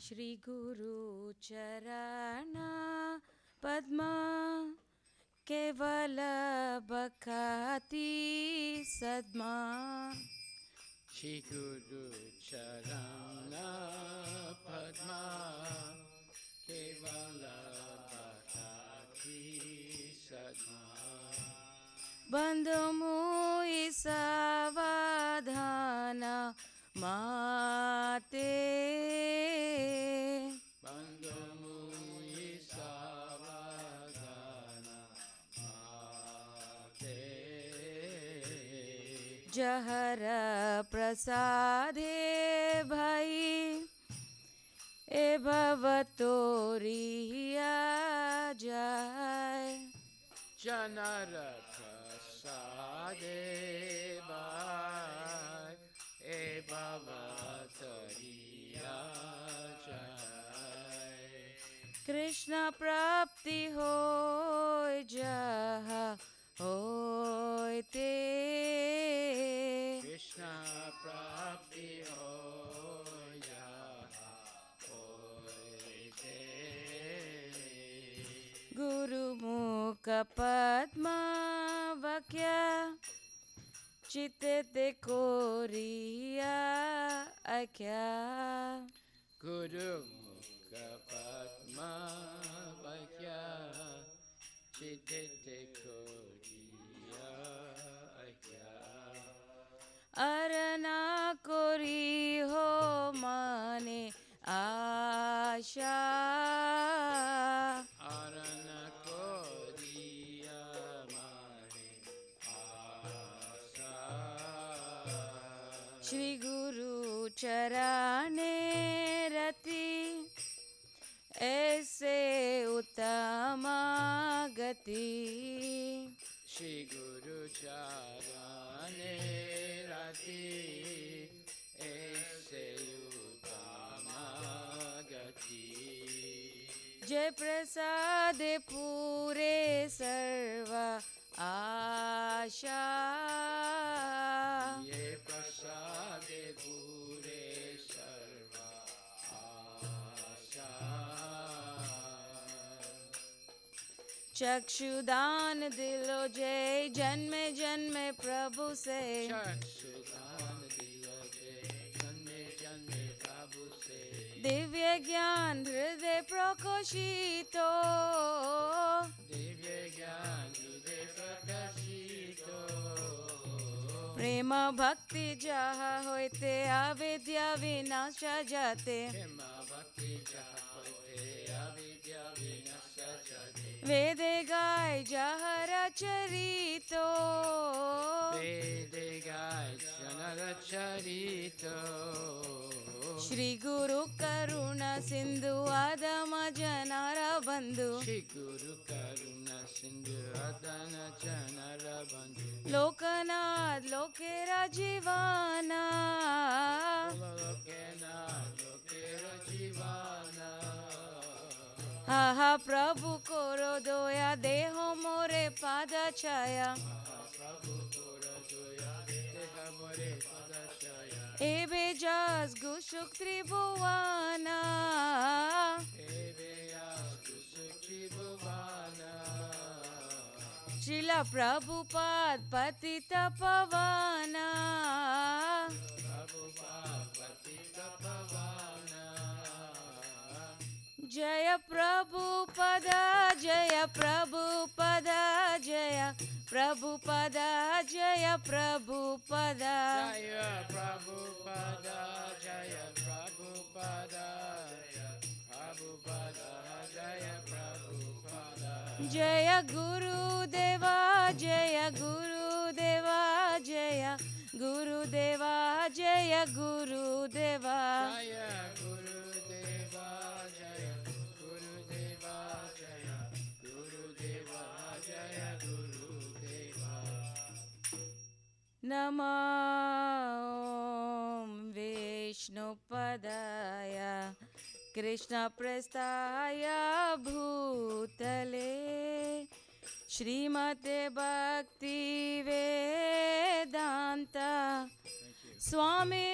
Shri Guru Charana Padma Kevala Bhakati Sadma Shri Guru Charana Padma Kevala Bhakati Sadma Bandhamu Isavadhana Mate Bandhamuni Savadana Mate Jahara Prasade Bhai E Bhavatoriya Jai Janara Prasade Bhai E Bhavatariya Jai Krishna प्राप्ति होय जहाँ होय ते Krishna prapti hoya hoite. गुरु मुख पद्मा वाक्य चित्ते ते Korea आख्या Guru Mukha Padma Vakya Chitete Koriya Akya. अरना कोरी हो माने आशा Arana Koriya Mane Asa. Shri गुरु चराने रति ऐसे उत्तम गति Shri Guru Charane Rati Aise Utama Gati. जय प्रसाद पूरे सर्व आशा Ye prasade pure sarva asha. चक्षुदान दिलो जय जन्मे जन्मे प्रभु से Chakshudan dilaje janme janme prabhu se. Divya ज्ञान हृदय प्रकोशितो Divya gyan hriday prakashito. प्रेम भक्ति जहाँ होते अविद्या विनाश जाते Prema bhakti jahote avidya vinasya jate. वेदे गाय जहाँ रचरितो Vede gai janara charito. Shri गुरु करुणा सिंधु आदम जनार बंधु Shri Guru Karuna Sindhu Adana Janara Bandhu. Loknath लोकेरा जीवाना Lokena Lokera Jivana. हा हा प्रभु कोरो दोया देहो मोरे पादा छाया Prabhu Kora Joya Deha More Padashaya. ए बेजास गुशुक त्रिभुवाना Eveyastu Sukhi Bhuvana. शिला प्रभुपाद पतित पवाना Prabhupada Patita Pavana. जय प्रभुपदा जय प्रभुपदा जय प्रभुपदा जय Prabhupada Jaya Prabhupada Jaya Prabhupada Prabhupada Jaya Prabhupada. जय गुरुदेवा जय गुरुदेवा जय गुरुदेवा जय गुरुदेवा Jaya Gurudeva Jaya Gurudeva Jaya Gurudeva Jaya Gurudeva. नमो विष्णुपदाय कृष्णप्रस्थाय भूतले श्रीमते भक्ति वेदांत स्वामी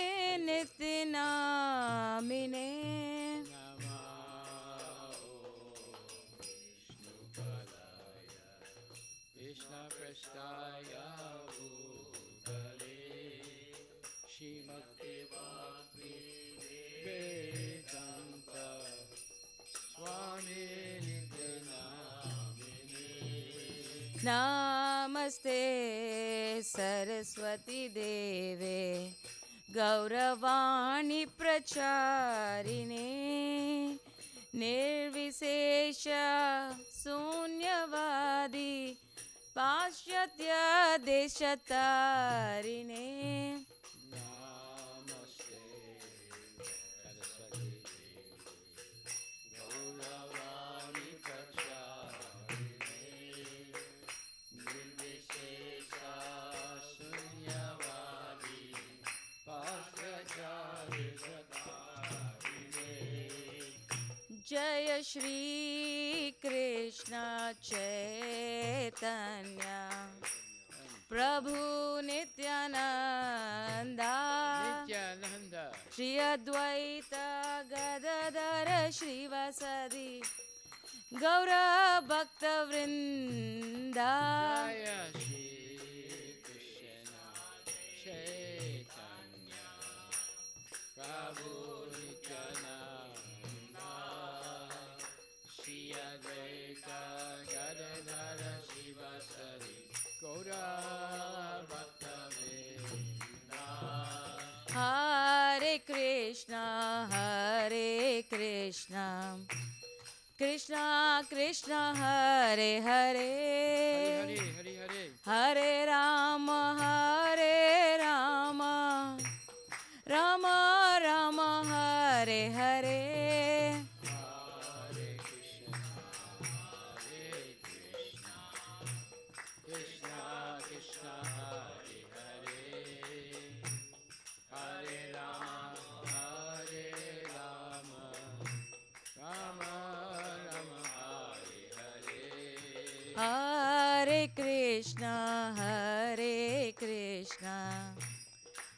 नित्यनामिने Krishna Prasthaya Bhutale Shrimate Bhakti Vedanta Swami Nityanamine. नमस्ते सरस्वती देवे गौरवाणी प्रचारिणे निर्विशेष शून्यवादी पाश्चात्य देशतारिणे Namaste Saraswati Gauravani Pracharine Nirvishesha Sunyavadi Paschacharishatarine. जय Shri Chaitanya Prabhu Nityananda Nityananda Shri Advaita Gadadhara Shrivasadi Gaura Bhakta Vrinda Jaya Shri Krishna Chaitanya Prabhu Nityananda Shri Advaita Gadadhara Srivasadi Gaura Bhakta Vrinda Hare Krishna Krishna Krishna Hare Hare Hare Hare Hare Hare Rama Rama Rama Hare Hare Hare Krishna Krishna Krishna Hare Hare Hare Rama Rama Rama Hare Hare Hare Krishna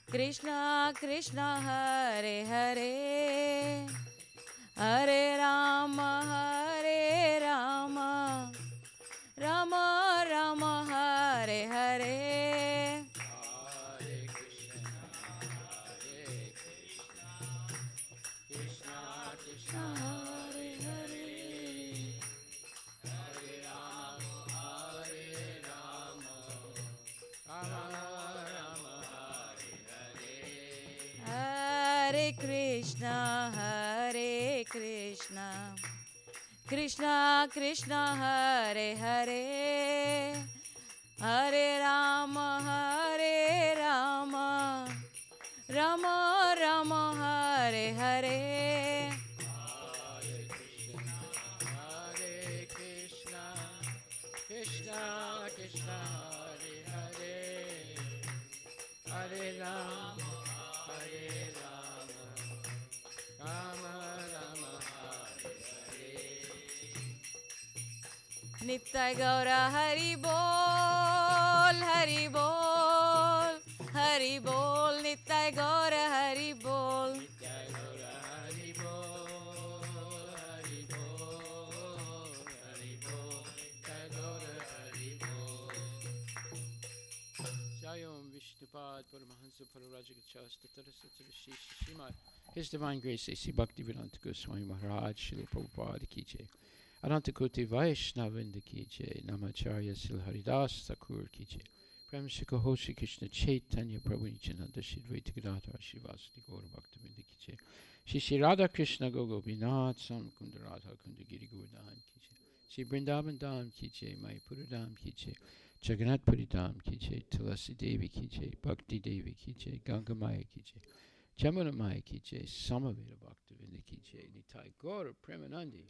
Krishna Krishna Hare Hare Hare Rama Rama Rama Hare Hare Hare Krishna Krishna Krishna Hare Hare Hare Rama Rama Rama Hare Hare Hare Krishna Krishna Krishna Hare Hare Hare Rama Rama Rama Hare Hare Hare Krishna Krishna Krishna Hare Hare Hare Rama Rama Rama Hare Hare Nitya Gaura Hari Bol Hari Bol Nitya Gaura Hari Bol Jai Gaura Hari Bol Hari Bol Hari Bol Jai Gaura Hari Bol Jai Om Vishnupad Paramahansa Pararajagachasta Tarasatara Shrimad His Divine Grace A.C. Bhaktivedanta Goswami Maharaj Srila Prabhupada Ki Jai Ananta Koti Vaishnavinda Ki Jai Namacharya Sil Haridas Thakur Ki Jai Prem Shikha Hoshi Krishna Chaitanya Prabhu Nityananda Shri Dvaita Gadadhara Shivasati Gaura Bhaktavinda Ki Jai Shri Radha Krishna Gopinath Sam Kunda Radha Kunda Giri Govardhan Ki Jai Shri Vrindavan Dham Ki Jai Mayapura Dham Ki Jai Jagannath Puri Dham Ki Jai Tulasi Devi Ki Jai Bhakti Devi Ki Jai Ganga Maya Ki Jai Jamuna Maya Ki Jai Samaveda Bhaktavinda Ki Jai Nitai Gaura Premanandi.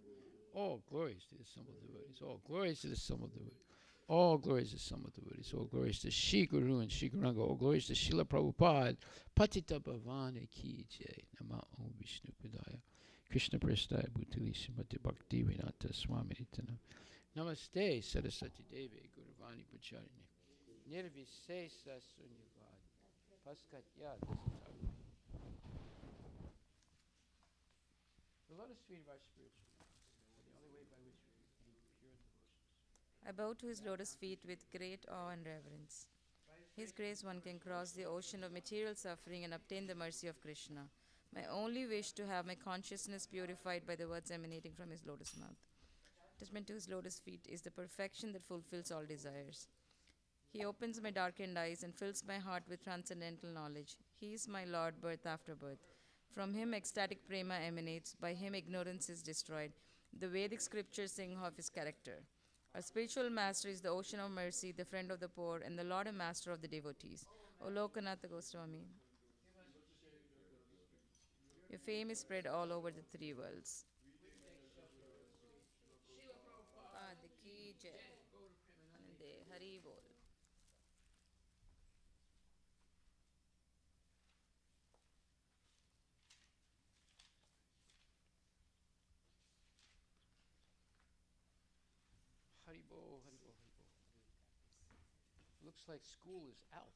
All glories to the sum of the devotees. All glories to the sum of the devotees. All glories to the sum of the devotees. All glories to Shri Guru and Shri Guranga. All glories to Srila Prabhupada. Patita Bhavana Ki Jai. Nama Om Vishnu Padaya. Krishna Prestaya Bhutali Srimati Bhakti Vinata Swami Nityanam. Namaste Saraswati Devi Guruvani Pacharini. Nirvisesa Sunyavadi. Paskatya Dasatari. The lotus feet of our spiritual lives are the only way by which we attain pure devotions. I bow to his lotus feet with great awe and reverence. His grace one can cross the ocean of material suffering and obtain the mercy of Krishna. My only wish to have my consciousness purified by the words emanating from his lotus mouth. Attachment to his lotus feet is the perfection that fulfills all desires. He opens my darkened eyes and fills my heart with transcendental knowledge. He is my Lord, birth after birth. From him ecstatic prema emanates, by him ignorance is destroyed. The Vedic scriptures sing of his character. Our spiritual master is the ocean of mercy, the friend of the poor, and the Lord and master of the devotees. O Lokanatha Goswami, your fame is spread all over the three worlds. Adi ki jai. Anande Hari Bol. Hari Haribo, Haribo, Haribo. Looks like school is out.